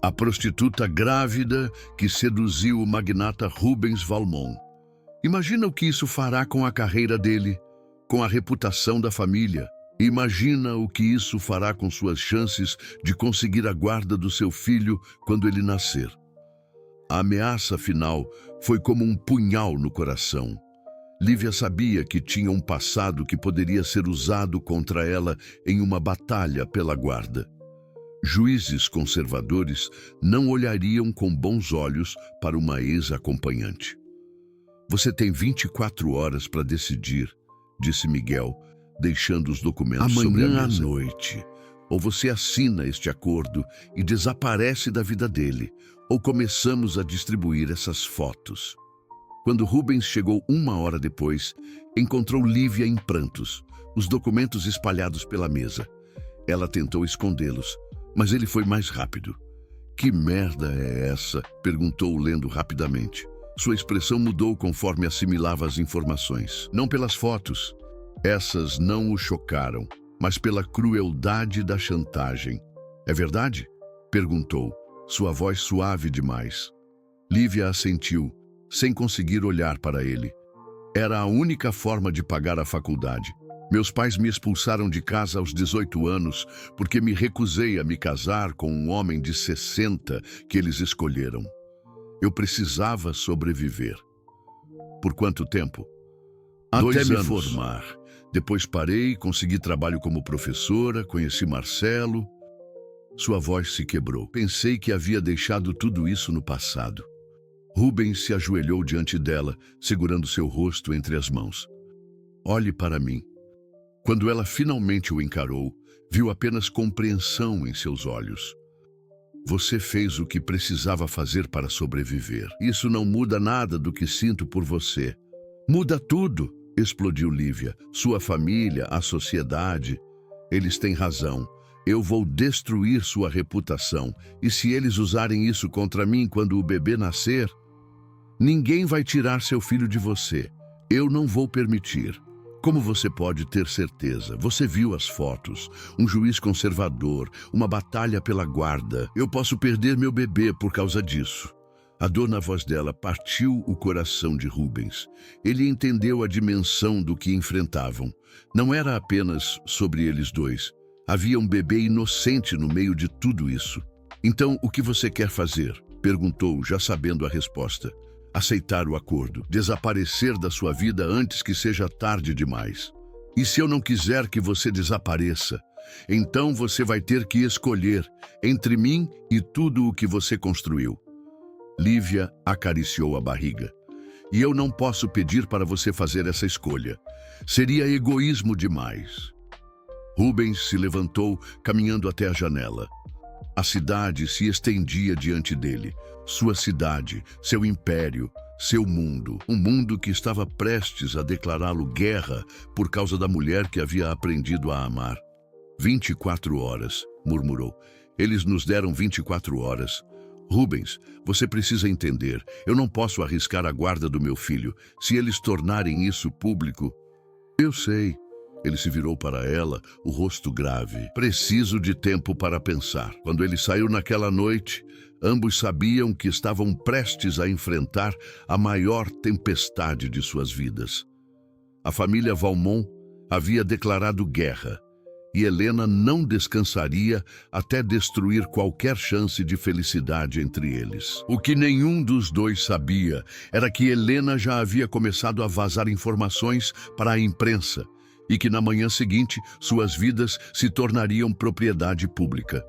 A prostituta grávida que seduziu o magnata Rubens Valmont. Imagina o que isso fará com a carreira dele, com a reputação da família. Imagina o que isso fará com suas chances de conseguir a guarda do seu filho quando ele nascer. A ameaça final foi como um punhal no coração. Lívia sabia que tinha um passado que poderia ser usado contra ela em uma batalha pela guarda. Juízes conservadores não olhariam com bons olhos para uma ex-acompanhante. Você tem 24 horas para decidir, disse Miguel, deixando os documentos sobre a mesa. Amanhã à noite, ou você assina este acordo e desaparece da vida dele, ou começamos a distribuir essas fotos. Quando Rubens chegou 1 hora depois, encontrou Lívia em prantos, os documentos espalhados pela mesa. Ela tentou escondê-los, mas ele foi mais rápido. Que merda é essa? Perguntou, lendo rapidamente. Sua expressão mudou conforme assimilava as informações. Não pelas fotos. Essas não o chocaram, mas pela crueldade da chantagem. É verdade? Perguntou, sua voz suave demais. Lívia assentiu, sem conseguir olhar para ele. Era a única forma de pagar a faculdade. Meus pais me expulsaram de casa aos 18 anos porque me recusei a me casar com um homem de 60 que eles escolheram. Eu precisava sobreviver. Por quanto tempo? Até me formar. Depois parei, consegui trabalho como professora, conheci Marcelo. Sua voz se quebrou. Pensei que havia deixado tudo isso no passado. Rubens se ajoelhou diante dela, segurando seu rosto entre as mãos. Olhe para mim. Quando ela finalmente o encarou, viu apenas compreensão em seus olhos. Você fez o que precisava fazer para sobreviver. Isso não muda nada do que sinto por você. Muda tudo, explodiu Lívia. Sua família, a sociedade. Eles têm razão. Eu vou destruir sua reputação. E se eles usarem isso contra mim quando o bebê nascer, ninguém vai tirar seu filho de você. Eu não vou permitir. Como você pode ter certeza? Você viu as fotos. Um juiz conservador, uma batalha pela guarda. Eu posso perder meu bebê por causa disso. A dor na voz dela partiu o coração de Rubens. Ele entendeu a dimensão do que enfrentavam. Não era apenas sobre eles dois. Havia um bebê inocente no meio de tudo isso. Então, o que você quer fazer? Perguntou, já sabendo a resposta. Aceitar o acordo, desaparecer da sua vida antes que seja tarde demais. E se eu não quiser que você desapareça, então você vai ter que escolher entre mim e tudo o que você construiu. Lívia acariciou a barriga. E eu não posso pedir para você fazer essa escolha. Seria egoísmo demais. Rubens se levantou, caminhando até a janela. A cidade se estendia diante dele. Sua cidade, seu império, seu mundo. Um mundo que estava prestes a declará-lo guerra por causa da mulher que havia aprendido a amar. 24 horas, murmurou. Eles nos deram 24 horas. Rubens, você precisa entender. Eu não posso arriscar a guarda do meu filho. Se eles tornarem isso público... Eu sei. Ele se virou para ela, o rosto grave. Preciso de tempo para pensar. Quando ele saiu naquela noite, ambos sabiam que estavam prestes a enfrentar a maior tempestade de suas vidas. A família Valmont havia declarado guerra, e Helena não descansaria até destruir qualquer chance de felicidade entre eles. O que nenhum dos dois sabia era que Helena já havia começado a vazar informações para a imprensa, e que na manhã seguinte suas vidas se tornariam propriedade pública.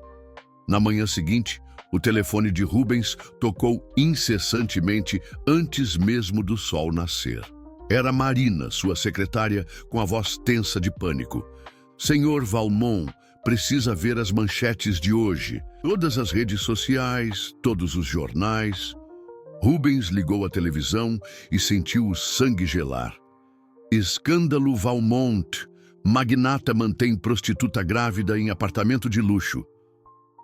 Na manhã seguinte, o telefone de Rubens tocou incessantemente antes mesmo do sol nascer. Era Marina, sua secretária, com a voz tensa de pânico. Senhor Valmont, precisa ver as manchetes de hoje. Todas as redes sociais, todos os jornais. Rubens ligou a televisão e sentiu o sangue gelar. Escândalo Valmont. Magnata mantém prostituta grávida em apartamento de luxo.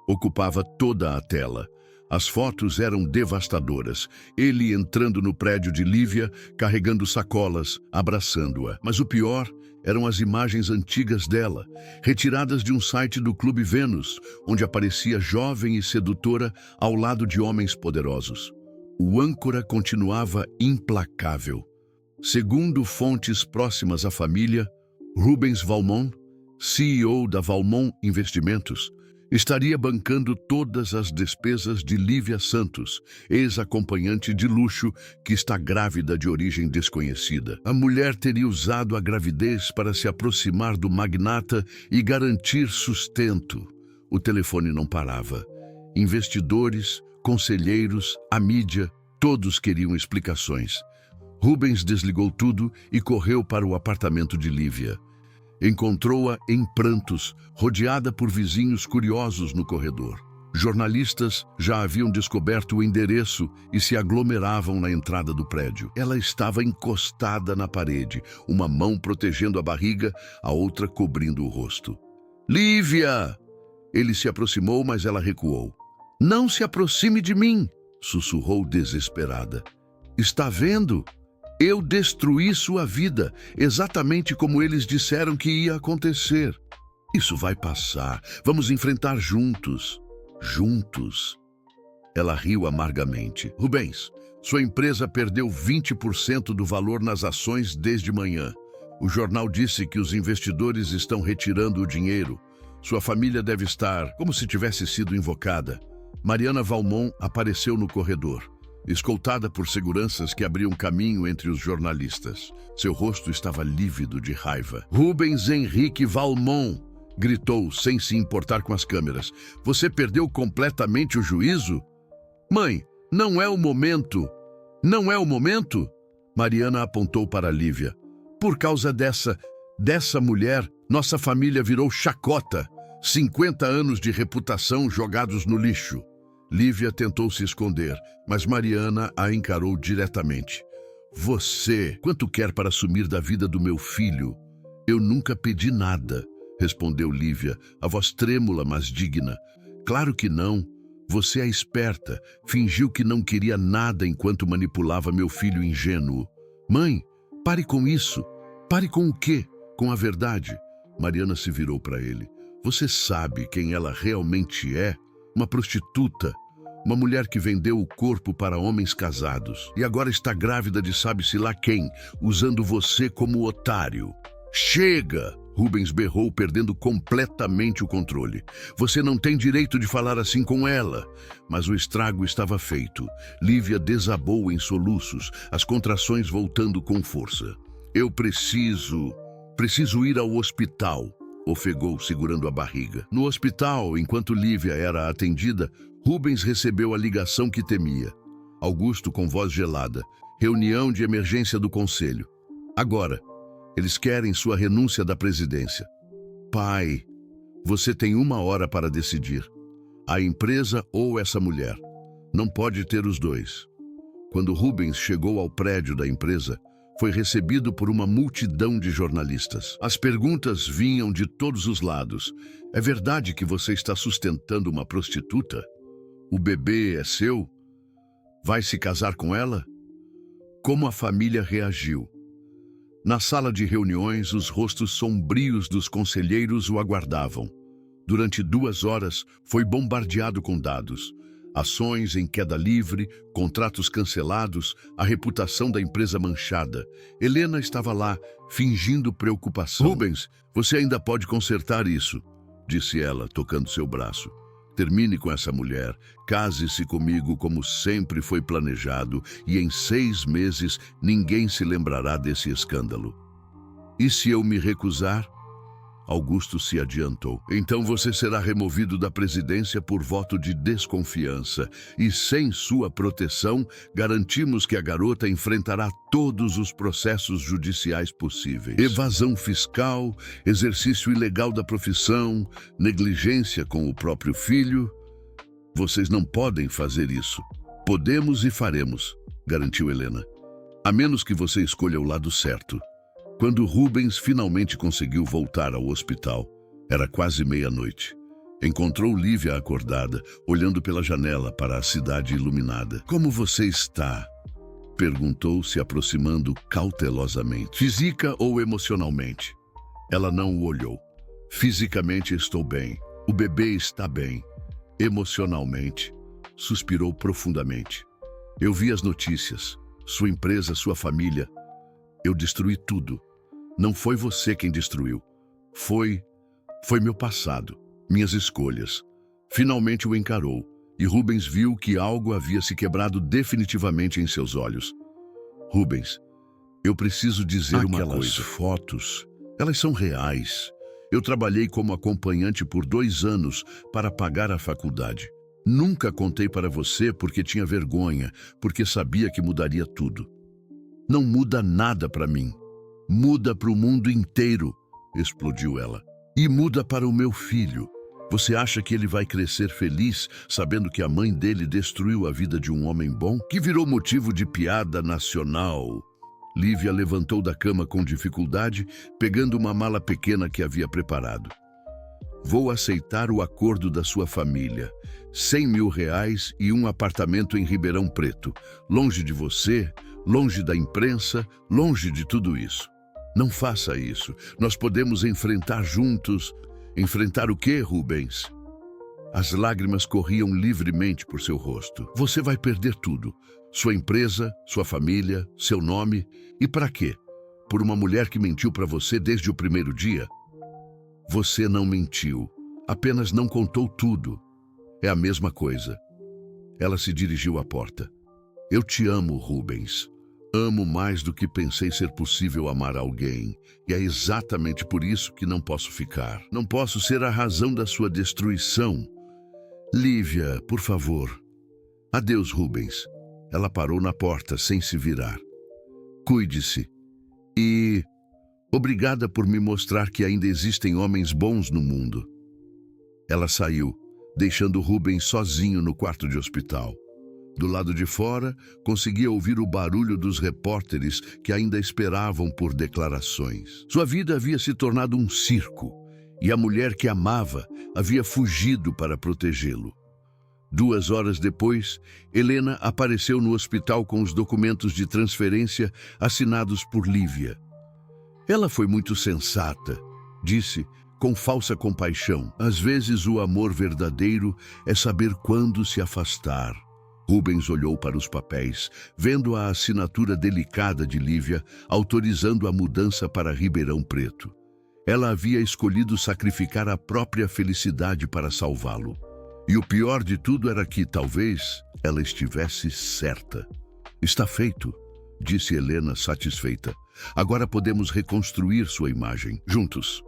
Ocupava toda a tela. As fotos eram devastadoras. Ele entrando no prédio de Lívia, carregando sacolas, abraçando-a. Mas o pior eram as imagens antigas dela, retiradas de um site do Clube Vênus, onde aparecia jovem e sedutora ao lado de homens poderosos. O âncora continuava implacável. Segundo fontes próximas à família, Rubens Valmont, CEO da Valmont Investimentos, estaria bancando todas as despesas de Lívia Santos, ex-acompanhante de luxo que está grávida de origem desconhecida. A mulher teria usado a gravidez para se aproximar do magnata e garantir sustento. O telefone não parava. Investidores, conselheiros, a mídia, todos queriam explicações. Rubens desligou tudo e correu para o apartamento de Lívia. Encontrou-a em prantos, rodeada por vizinhos curiosos no corredor. Jornalistas já haviam descoberto o endereço e se aglomeravam na entrada do prédio. Ela estava encostada na parede, uma mão protegendo a barriga, a outra cobrindo o rosto. Lívia! Ele se aproximou, mas ela recuou. Não se aproxime de mim! Sussurrou desesperada. Está vendo? Eu destruí sua vida, exatamente como eles disseram que ia acontecer. Isso vai passar. Vamos enfrentar juntos. Juntos. Ela riu amargamente. Rubens, sua empresa perdeu 20% do valor nas ações desde manhã. O jornal disse que os investidores estão retirando o dinheiro. Sua família deve estar como se tivesse sido invocada. Mariana Valmont apareceu no corredor, escoltada por seguranças que abriam caminho entre os jornalistas. Seu rosto estava lívido de raiva. Rubens Henrique Valmont, gritou sem se importar com as câmeras. Você perdeu completamente o juízo? Mãe, não é o momento. Não é o momento? Mariana apontou para Lívia. Por causa dessa mulher, nossa família virou chacota. 50 anos de reputação jogados no lixo. Lívia tentou se esconder, mas Mariana a encarou diretamente. Você, quanto quer para sumir da vida do meu filho? Eu nunca pedi nada, respondeu Lívia, a voz trêmula, mas digna. Claro que não. Você é esperta, fingiu que não queria nada enquanto manipulava meu filho ingênuo. Mãe, pare com isso. Pare com o quê? Com a verdade. Mariana se virou para ele. Você sabe quem ela realmente é? Uma prostituta. Uma mulher que vendeu o corpo para homens casados. E agora está grávida de sabe-se lá quem, usando você como otário. Chega! Rubens berrou, perdendo completamente o controle. Você não tem direito de falar assim com ela. Mas o estrago estava feito. Lívia desabou em soluços, as contrações voltando com força. Eu preciso ir ao hospital, ofegou, segurando a barriga. No hospital, enquanto Lívia era atendida, Rubens recebeu a ligação que temia. Augusto, com voz gelada. Reunião de emergência do conselho. Agora. Eles querem sua renúncia da presidência. Pai, você tem 1 hora para decidir. A empresa ou essa mulher. Não pode ter os dois. Quando Rubens chegou ao prédio da empresa, foi recebido por uma multidão de jornalistas. As perguntas vinham de todos os lados. É verdade que você está sustentando uma prostituta? O bebê é seu? Vai se casar com ela? Como a família reagiu? Na sala de reuniões, os rostos sombrios dos conselheiros o aguardavam. Durante 2 horas, foi bombardeado com dados. Ações em queda livre, contratos cancelados, a reputação da empresa manchada. Helena estava lá, fingindo preocupação. Rubens, você ainda pode consertar isso, disse ela, tocando seu braço. Termine com essa mulher, case-se comigo como sempre foi planejado e em 6 meses ninguém se lembrará desse escândalo. E se eu me recusar? Augusto se adiantou. Então você será removido da presidência por voto de desconfiança e sem sua proteção garantimos que a garota enfrentará todos os processos judiciais possíveis. Evasão fiscal, exercício ilegal da profissão, negligência com o próprio filho. Vocês não podem fazer isso. Podemos e faremos, garantiu Helena. A menos que você escolha o lado certo. Quando Rubens finalmente conseguiu voltar ao hospital, era quase meia-noite. Encontrou Lívia acordada, olhando pela janela para a cidade iluminada. Como você está? Perguntou, se aproximando cautelosamente. Física ou emocionalmente? Ela não o olhou. Fisicamente estou bem. O bebê está bem. Emocionalmente, suspirou profundamente. Eu vi as notícias. Sua empresa, sua família. Eu destruí tudo. Não foi você quem destruiu. Foi meu passado, minhas escolhas. Finalmente o encarou, e Rubens viu que algo havia se quebrado definitivamente em seus olhos. Rubens, eu preciso dizer uma coisa. Aquelas fotos, elas são reais. Eu trabalhei como acompanhante por 2 anos para pagar a faculdade. Nunca contei para você porque tinha vergonha, porque sabia que mudaria tudo. Não muda nada para mim. Muda para o mundo inteiro, explodiu ela. E muda para o meu filho. Você acha que ele vai crescer feliz sabendo que a mãe dele destruiu a vida de um homem bom? Que virou motivo de piada nacional. Lívia levantou da cama com dificuldade, pegando uma mala pequena que havia preparado. Vou aceitar o acordo da sua família. 100 mil reais e um apartamento em Ribeirão Preto. Longe de você, longe da imprensa, longe de tudo isso. Não faça isso. Nós podemos enfrentar juntos. Enfrentar o quê, Rubens? As lágrimas corriam livremente por seu rosto. Você vai perder tudo. Sua empresa, sua família, seu nome. E para quê? Por uma mulher que mentiu para você desde o primeiro dia? Você não mentiu. Apenas não contou tudo. É a mesma coisa. Ela se dirigiu à porta. Eu te amo, Rubens. Amo mais do que pensei ser possível amar alguém. E é exatamente por isso que não posso ficar. Não posso ser a razão da sua destruição. Lívia, por favor. Adeus, Rubens. Ela parou na porta sem se virar. Cuide-se. E obrigada por me mostrar que ainda existem homens bons no mundo. Ela saiu, deixando Rubens sozinho no quarto de hospital. Do lado de fora, conseguia ouvir o barulho dos repórteres que ainda esperavam por declarações. Sua vida havia se tornado um circo, e a mulher que amava havia fugido para protegê-lo. 2 horas depois, Helena apareceu no hospital com os documentos de transferência assinados por Lívia. Ela foi muito sensata, disse, com falsa compaixão. Às vezes o amor verdadeiro é saber quando se afastar. Rubens olhou para os papéis, vendo a assinatura delicada de Lívia, autorizando a mudança para Ribeirão Preto. Ela havia escolhido sacrificar a própria felicidade para salvá-lo. E o pior de tudo era que, talvez, ela estivesse certa. Está feito, disse Helena satisfeita. Agora podemos reconstruir sua imagem, juntos.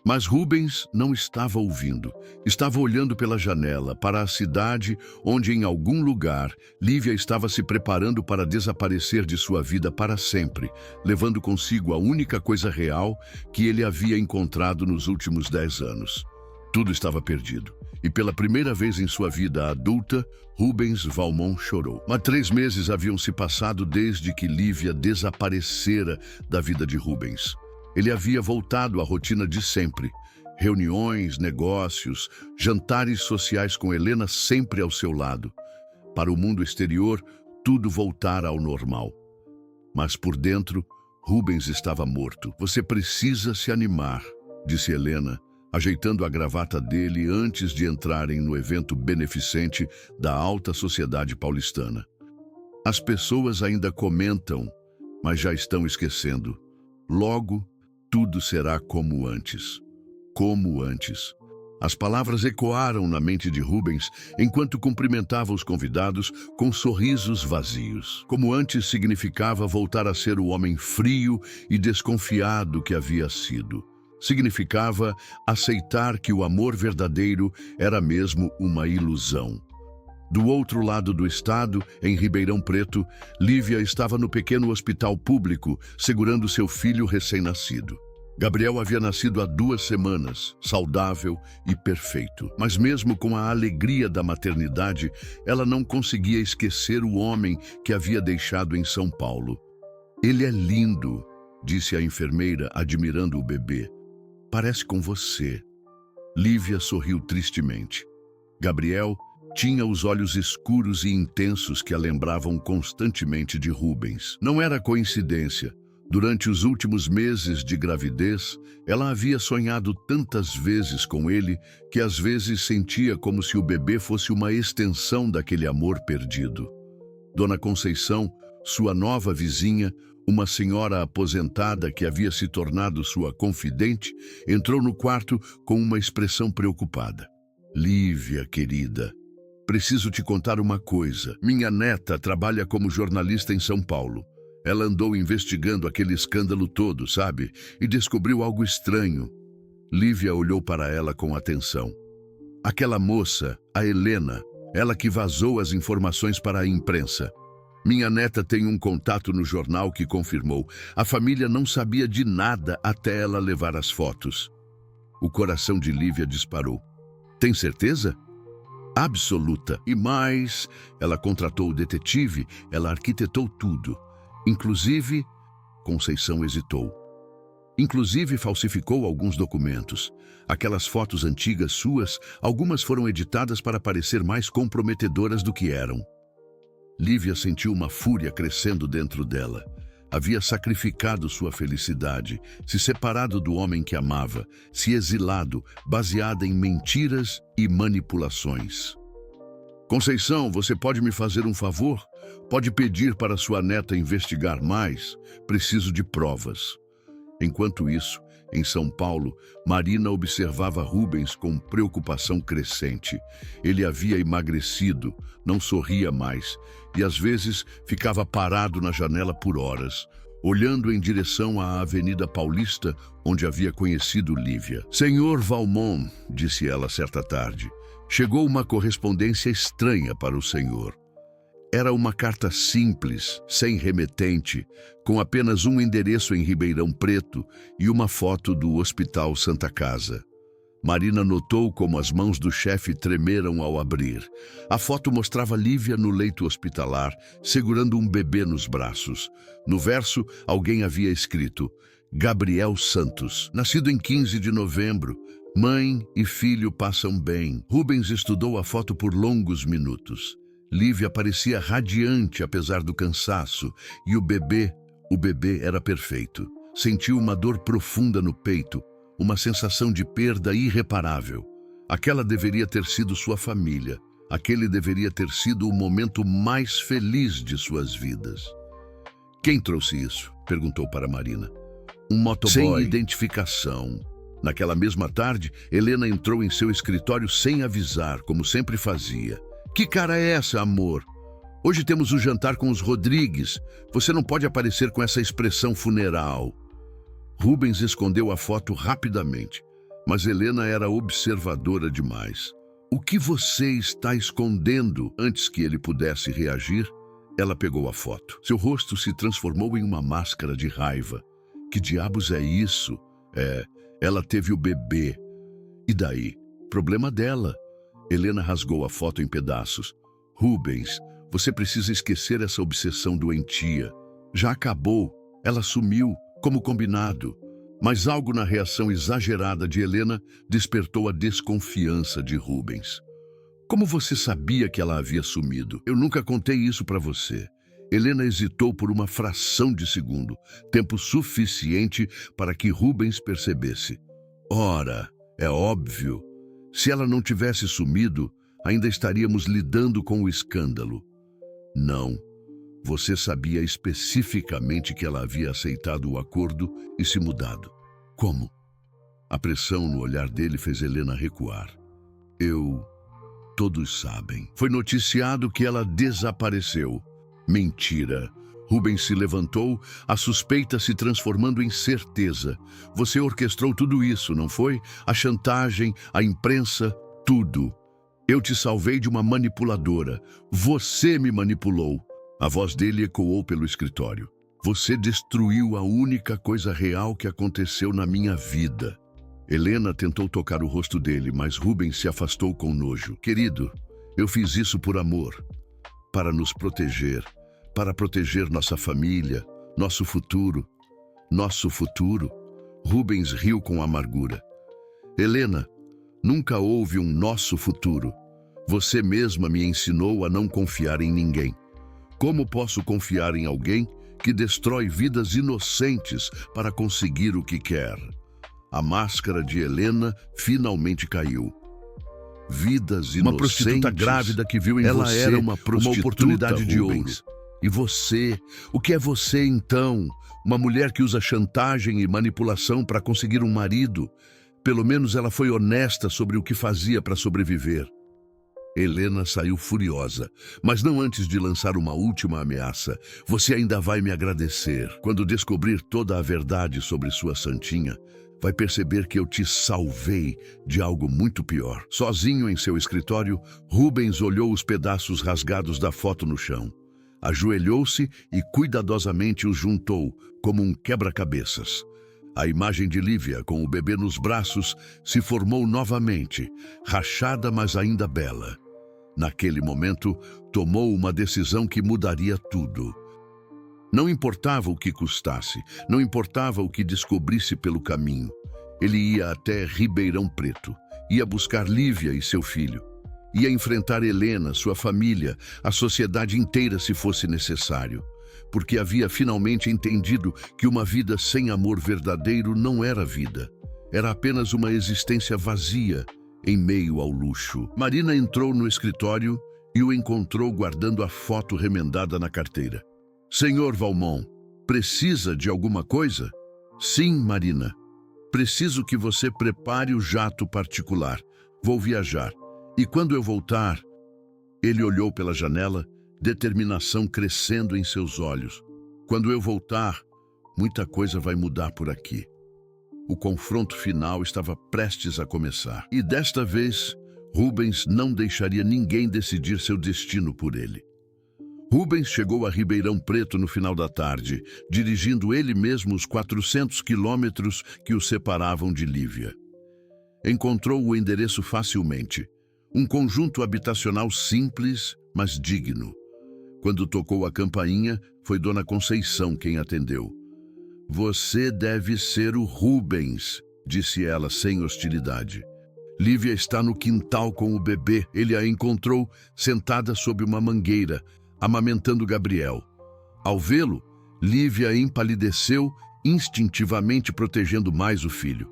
Mas Rubens não estava ouvindo. Estava olhando pela janela para a cidade onde, em algum lugar, Lívia estava se preparando para desaparecer de sua vida para sempre, levando consigo a única coisa real que ele havia encontrado nos últimos 10 anos. Tudo estava perdido. E pela primeira vez em sua vida adulta, Rubens Valmont chorou. Mas 3 meses haviam se passado desde que Lívia desaparecera da vida de Rubens. Ele havia voltado à rotina de sempre. Reuniões, negócios, jantares sociais com Helena sempre ao seu lado. Para o mundo exterior, tudo voltara ao normal. Mas por dentro, Rubens estava morto. Você precisa se animar, disse Helena, ajeitando a gravata dele antes de entrarem no evento beneficente da alta sociedade paulistana. As pessoas ainda comentam, mas já estão esquecendo. Logo, tudo será como antes. Como antes. As palavras ecoaram na mente de Rubens enquanto cumprimentava os convidados com sorrisos vazios. Como antes significava voltar a ser o homem frio e desconfiado que havia sido. Significava aceitar que o amor verdadeiro era mesmo uma ilusão. Do outro lado do estado, em Ribeirão Preto, Lívia estava no pequeno hospital público, segurando seu filho recém-nascido. Gabriel havia nascido há 2 semanas, saudável e perfeito. Mas mesmo com a alegria da maternidade, ela não conseguia esquecer o homem que havia deixado em São Paulo. Ele é lindo, disse a enfermeira, admirando o bebê. Parece com você. Lívia sorriu tristemente. Gabriel tinha os olhos escuros e intensos que a lembravam constantemente de Rubens. Não era coincidência. Durante os últimos meses de gravidez, ela havia sonhado tantas vezes com ele que às vezes sentia como se o bebê fosse uma extensão daquele amor perdido. Dona Conceição, sua nova vizinha, uma senhora aposentada que havia se tornado sua confidente, entrou no quarto com uma expressão preocupada. Lívia, querida, preciso te contar uma coisa. Minha neta trabalha como jornalista em São Paulo. Ela andou investigando aquele escândalo todo, sabe? E descobriu algo estranho. Lívia olhou para ela com atenção. Aquela moça, a Helena, ela que vazou as informações para a imprensa. Minha neta tem um contato no jornal que confirmou. A família não sabia de nada até ela levar as fotos. O coração de Lívia disparou. Tem certeza? Absoluta. E mais, ela contratou o detetive, ela arquitetou tudo. Inclusive, Conceição hesitou. Inclusive falsificou alguns documentos. Aquelas fotos antigas suas, algumas foram editadas para parecer mais comprometedoras do que eram. Lívia sentiu uma fúria crescendo dentro dela. Havia sacrificado sua felicidade, se separado do homem que amava, se exilado, baseada em mentiras e manipulações. Conceição, você pode me fazer um favor? Pode pedir para sua neta investigar mais? Preciso de provas. Enquanto isso, em São Paulo, Marina observava Rubens com preocupação crescente. Ele havia emagrecido, não sorria mais e às vezes ficava parado na janela por horas, olhando em direção à Avenida Paulista, onde havia conhecido Lívia. Senhor Valmont, disse ela certa tarde, chegou uma correspondência estranha para o senhor. Era uma carta simples, sem remetente, com apenas um endereço em Ribeirão Preto e uma foto do Hospital Santa Casa. Marina notou como as mãos do chefe tremeram ao abrir. A foto mostrava Lívia no leito hospitalar, segurando um bebê nos braços. No verso, alguém havia escrito: Gabriel Santos, nascido em 15 de novembro. Mãe e filho passam bem. Rubens estudou a foto por longos minutos. Lívia parecia radiante apesar do cansaço, e o bebê era perfeito. Sentiu uma dor profunda no peito, uma sensação de perda irreparável. Aquela deveria ter sido sua família. Aquele deveria ter sido o momento mais feliz de suas vidas. Quem trouxe isso? Perguntou para Marina. Um motoboy. Sem identificação. Naquela mesma tarde, Helena entrou em seu escritório sem avisar, como sempre fazia. Que cara é essa, amor? Hoje temos um jantar com os Rodrigues. Você não pode aparecer com essa expressão funeral. Rubens escondeu a foto rapidamente, mas Helena era observadora demais. O que você está escondendo? Antes que ele pudesse reagir, ela pegou a foto. Seu rosto se transformou em uma máscara de raiva. Que diabos é isso? Ela teve o bebê. E daí? Problema dela. Helena rasgou a foto em pedaços. Rubens, você precisa esquecer essa obsessão doentia. Já acabou. Ela sumiu, como combinado. Mas algo na reação exagerada de Helena despertou a desconfiança de Rubens. Como você sabia que ela havia sumido? Eu nunca contei isso para você. Helena hesitou por uma fração de segundo, tempo suficiente para que Rubens percebesse. Ora, é óbvio. Se ela não tivesse sumido, ainda estaríamos lidando com o escândalo. Não. Você sabia especificamente que ela havia aceitado o acordo e se mudado. Como? A pressão no olhar dele fez Helena recuar. Todos sabem. Foi noticiado que ela desapareceu. Mentira. Rubens se levantou, a suspeita se transformando em certeza. Você orquestrou tudo isso, não foi? A chantagem, a imprensa, tudo. Eu te salvei de uma manipuladora. Você me manipulou. A voz dele ecoou pelo escritório. Você destruiu a única coisa real que aconteceu na minha vida. Helena tentou tocar o rosto dele, mas Rubens se afastou com nojo. Querido, eu fiz isso por amor. Para nos proteger. Para proteger nossa família, nosso futuro. Nosso futuro? Rubens riu com amargura. Helena, nunca houve um nosso futuro. Você mesma me ensinou a não confiar em ninguém. Como posso confiar em alguém que destrói vidas inocentes para conseguir o que quer? A máscara de Helena finalmente caiu. Vidas inocentes. Uma prostituta grávida que viu em
Ela
você
era uma prostituta,
oportunidade de
Rubens.
ouro. E você? O que é você então? Uma mulher que usa chantagem e manipulação para conseguir um marido? Pelo menos ela foi honesta sobre o que fazia para sobreviver. Helena saiu furiosa, mas não antes de lançar uma última ameaça. Você ainda vai me agradecer. Quando descobrir toda a verdade sobre sua santinha, vai perceber que eu te salvei de algo muito pior. Sozinho em seu escritório, Rubens olhou os pedaços rasgados da foto no chão. Ajoelhou-se e cuidadosamente os juntou, como um quebra-cabeças. A imagem de Lívia, com o bebê nos braços, se formou novamente, rachada, mas ainda bela. Naquele momento, tomou uma decisão que mudaria tudo. Não importava o que custasse, não importava o que descobrisse pelo caminho. Ele ia até Ribeirão Preto, ia buscar Lívia e seu filho. Ia enfrentar Helena, sua família, a sociedade inteira se fosse necessário. Porque havia finalmente entendido que uma vida sem amor verdadeiro não era vida. Era apenas uma existência vazia, em meio ao luxo. Marina entrou no escritório e o encontrou guardando a foto remendada na carteira. Senhor Valmont, precisa de alguma coisa? Sim, Marina. Preciso que você prepare o jato particular. Vou viajar. E quando eu voltar... Ele olhou pela janela, determinação crescendo em seus olhos. Quando eu voltar, muita coisa vai mudar por aqui. O confronto final estava prestes a começar. E desta vez, Rubens não deixaria ninguém decidir seu destino por ele. Rubens chegou a Ribeirão Preto no final da tarde, dirigindo ele mesmo os 400 quilômetros que o separavam de Lívia. Encontrou o endereço facilmente. Um conjunto habitacional simples, mas digno. Quando tocou a campainha, foi Dona Conceição quem atendeu. Você deve ser o Rubens, disse ela sem hostilidade. Lívia está no quintal com o bebê. Ele a encontrou sentada sob uma mangueira, amamentando Gabriel. Ao vê-lo, Lívia empalideceu, instintivamente protegendo mais o filho.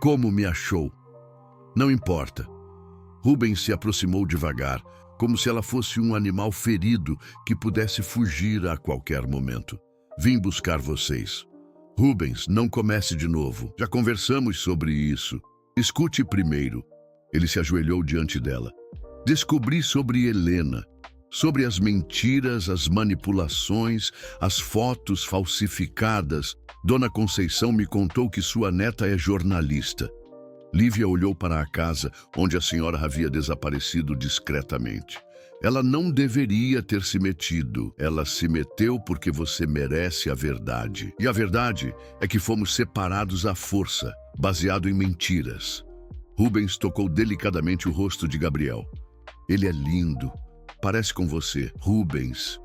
Como me achou? Não importa. Rubens se aproximou devagar, como se ela fosse um animal ferido que pudesse fugir a qualquer momento. Vim buscar vocês. Rubens, não comece de novo. Já conversamos sobre isso. Escute primeiro. Ele se ajoelhou diante dela. Descobri sobre Helena, sobre as mentiras, as manipulações, as fotos falsificadas. Dona Conceição me contou que sua neta é jornalista. Lívia olhou para a casa onde a senhora havia desaparecido discretamente. Ela não deveria ter se metido. Ela se meteu porque você merece a verdade. E a verdade é que fomos separados à força, baseado em mentiras. Rubens tocou delicadamente o rosto de Gabriel. Ele é lindo. Parece com você, Rubens.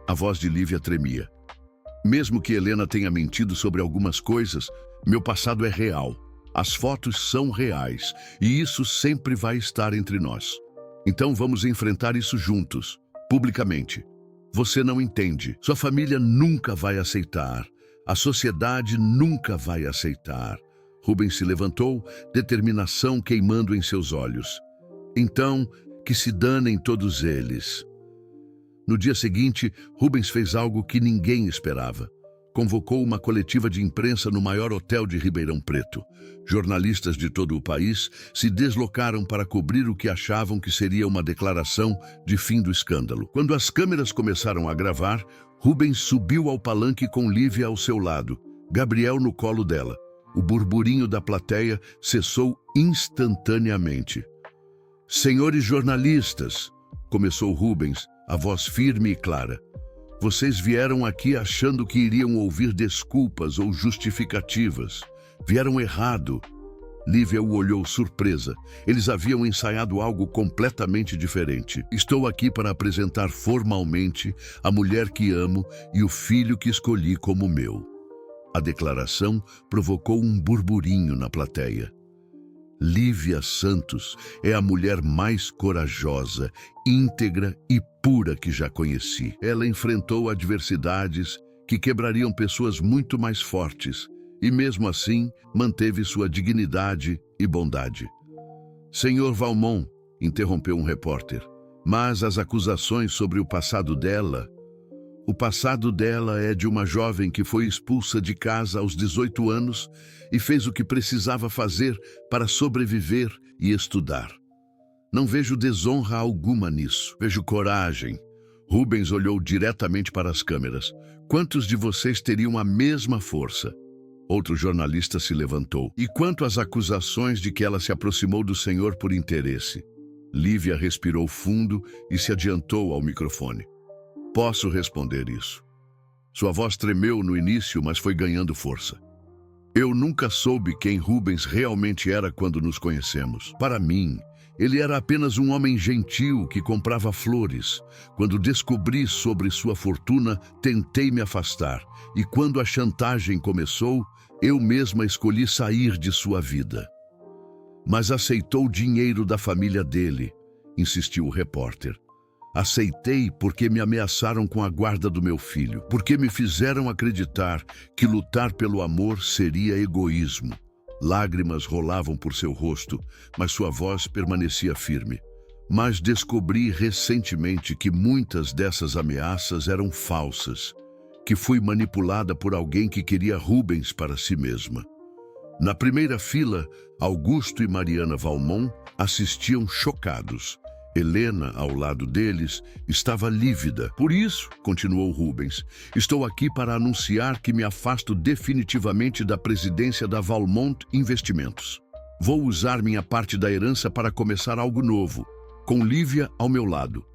A voz de Lívia tremia. Mesmo que Helena tenha mentido sobre algumas coisas, meu passado é real. As fotos são reais e isso sempre vai estar entre nós. Então vamos enfrentar isso juntos, publicamente. Você não entende. Sua família nunca vai aceitar. A sociedade nunca vai aceitar. Rubens se levantou, determinação queimando em seus olhos. Então, que se danem todos eles. No dia seguinte, Rubens fez algo que ninguém esperava. Convocou uma coletiva de imprensa no maior hotel de Ribeirão Preto. Jornalistas de todo o país se deslocaram para cobrir o que achavam que seria uma declaração de fim do escândalo. Quando as câmeras começaram a gravar, Rubens subiu ao palanque com Lívia ao seu lado, Gabriel no colo dela. O burburinho da plateia cessou instantaneamente. Senhores jornalistas, começou Rubens, a voz firme e clara. Vocês vieram aqui achando que iriam ouvir desculpas ou justificativas. Vieram errado. Lívia o olhou surpresa. Eles haviam ensaiado algo completamente diferente. Estou aqui para apresentar formalmente a mulher que amo e o filho que escolhi como meu. A declaração provocou um burburinho na plateia. Lívia Santos é a mulher mais corajosa, íntegra e pura que já conheci. Ela enfrentou adversidades que quebrariam pessoas muito mais fortes e, mesmo assim, manteve sua dignidade e bondade. Senhor Valmont, interrompeu um repórter, mas as acusações sobre o passado dela... O passado dela é de uma jovem que foi expulsa de casa aos 18 anos e fez o que precisava fazer para sobreviver e estudar. Não vejo desonra alguma nisso. Vejo coragem. Rubens olhou diretamente para as câmeras. Quantos de vocês teriam a mesma força? Outro jornalista se levantou. E quanto às acusações de que ela se aproximou do senhor por interesse? Lívia respirou fundo e se adiantou ao microfone. Posso responder isso. Sua voz tremeu no início, mas foi ganhando força. Eu nunca soube quem Rubens realmente era quando nos conhecemos. Para mim, ele era apenas um homem gentil que comprava flores. Quando descobri sobre sua fortuna, tentei me afastar. E quando a chantagem começou, eu mesma escolhi sair de sua vida. Mas aceitou o dinheiro da família dele, insistiu o repórter. Aceitei porque me ameaçaram com a guarda do meu filho, porque me fizeram acreditar que lutar pelo amor seria egoísmo. Lágrimas rolavam por seu rosto, mas sua voz permanecia firme. Mas descobri recentemente que muitas dessas ameaças eram falsas, que fui manipulada por alguém que queria Rubens para si mesma. Na primeira fila, Augusto e Mariana Valmont assistiam chocados. Helena, ao lado deles, estava lívida. Por isso, continuou Rubens, estou aqui para anunciar que me afasto definitivamente da presidência da Valmont Investimentos. Vou usar minha parte da herança para começar algo novo, com Lívia ao meu lado.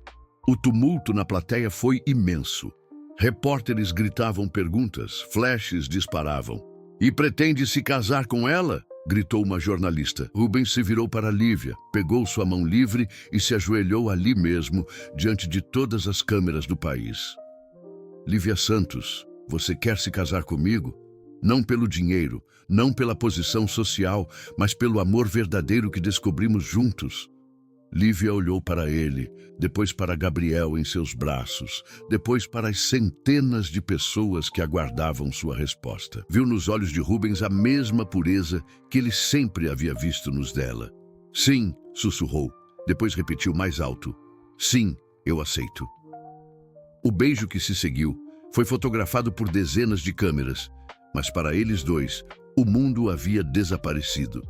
O tumulto na plateia foi imenso. Repórteres gritavam perguntas, flashes disparavam. E pretende se casar com ela? gritou uma jornalista. Rubens se virou para Lívia, pegou sua mão livre e se ajoelhou ali mesmo, diante de todas as câmeras do país. Lívia Santos, você quer se casar comigo? Não pelo dinheiro, não pela posição social, mas pelo amor verdadeiro que descobrimos juntos. Lívia olhou para ele, depois para Gabriel em seus braços, depois para as centenas de pessoas que aguardavam sua resposta. Viu nos olhos de Rubens a mesma pureza que ele sempre havia visto nos dela. Sim, sussurrou, depois repetiu mais alto. Sim, eu aceito. O beijo que se seguiu foi fotografado por dezenas de câmeras, mas para eles dois, o mundo havia desaparecido.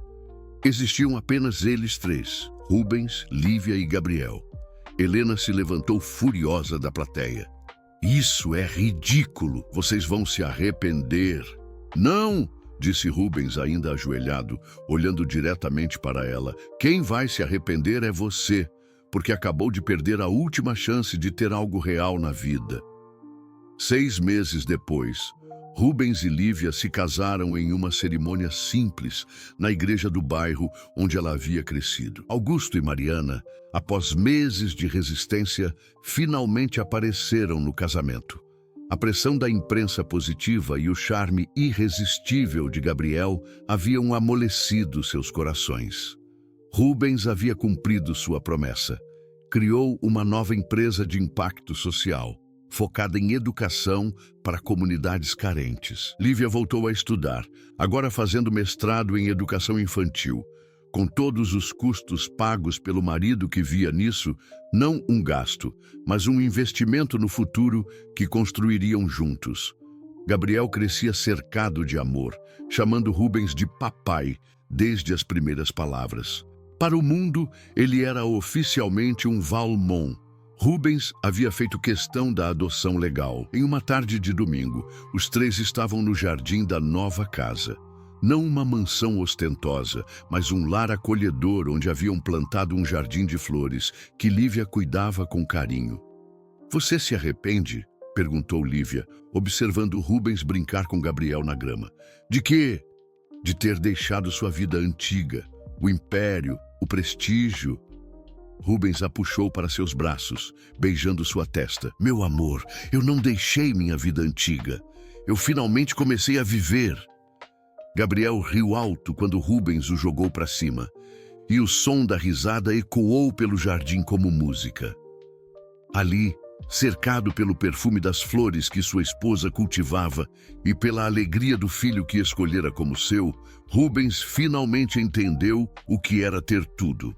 Existiam apenas eles três, Rubens, Lívia e Gabriel. Helena se levantou furiosa da plateia. Isso é ridículo, vocês vão se arrepender. Não, disse Rubens ainda ajoelhado, olhando diretamente para ela. Quem vai se arrepender é você, porque acabou de perder a última chance de ter algo real na vida. 6 meses depois, Rubens e Lívia se casaram em uma cerimônia simples na igreja do bairro onde ela havia crescido. Augusto e Mariana, após meses de resistência, finalmente apareceram no casamento. A pressão da imprensa positiva e o charme irresistível de Gabriel haviam amolecido seus corações. Rubens havia cumprido sua promessa. Criou uma nova empresa de impacto social, focada em educação para comunidades carentes. Lívia voltou a estudar, agora fazendo mestrado em educação infantil, com todos os custos pagos pelo marido que via nisso, não um gasto, mas um investimento no futuro que construiriam juntos. Gabriel crescia cercado de amor, chamando Rubens de papai desde as primeiras palavras. Para o mundo, ele era oficialmente um Valmont. Rubens havia feito questão da adoção legal. Em uma tarde de domingo, os três estavam no jardim da nova casa. Não uma mansão ostentosa, mas um lar acolhedor onde haviam plantado um jardim de flores que Lívia cuidava com carinho. Você se arrepende? Perguntou Lívia, observando Rubens brincar com Gabriel na grama. De quê? De ter deixado sua vida antiga, o império, o prestígio. Rubens a puxou para seus braços, beijando sua testa. Meu amor, eu não deixei minha vida antiga. Eu finalmente comecei a viver. Gabriel riu alto quando Rubens o jogou para cima, e o som da risada ecoou pelo jardim como música. Ali, cercado pelo perfume das flores que sua esposa cultivava e pela alegria do filho que escolhera como seu, Rubens finalmente entendeu o que era ter tudo.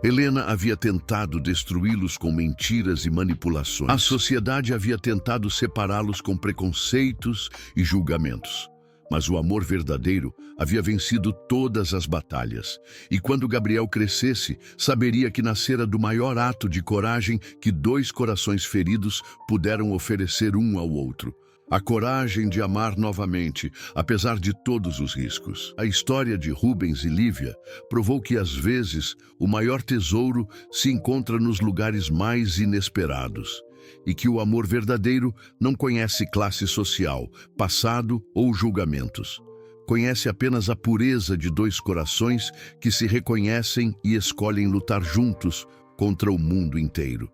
Helena havia tentado destruí-los com mentiras e manipulações. A sociedade havia tentado separá-los com preconceitos e julgamentos. Mas o amor verdadeiro havia vencido todas as batalhas. E quando Gabriel crescesse, saberia que nascera do maior ato de coragem que 2 corações feridos puderam oferecer um ao outro. A coragem de amar novamente, apesar de todos os riscos. A história de Rubens e Lívia provou que, às vezes, o maior tesouro se encontra nos lugares mais inesperados. E que o amor verdadeiro não conhece classe social, passado ou julgamentos. Conhece apenas a pureza de 2 corações que se reconhecem e escolhem lutar juntos contra o mundo inteiro.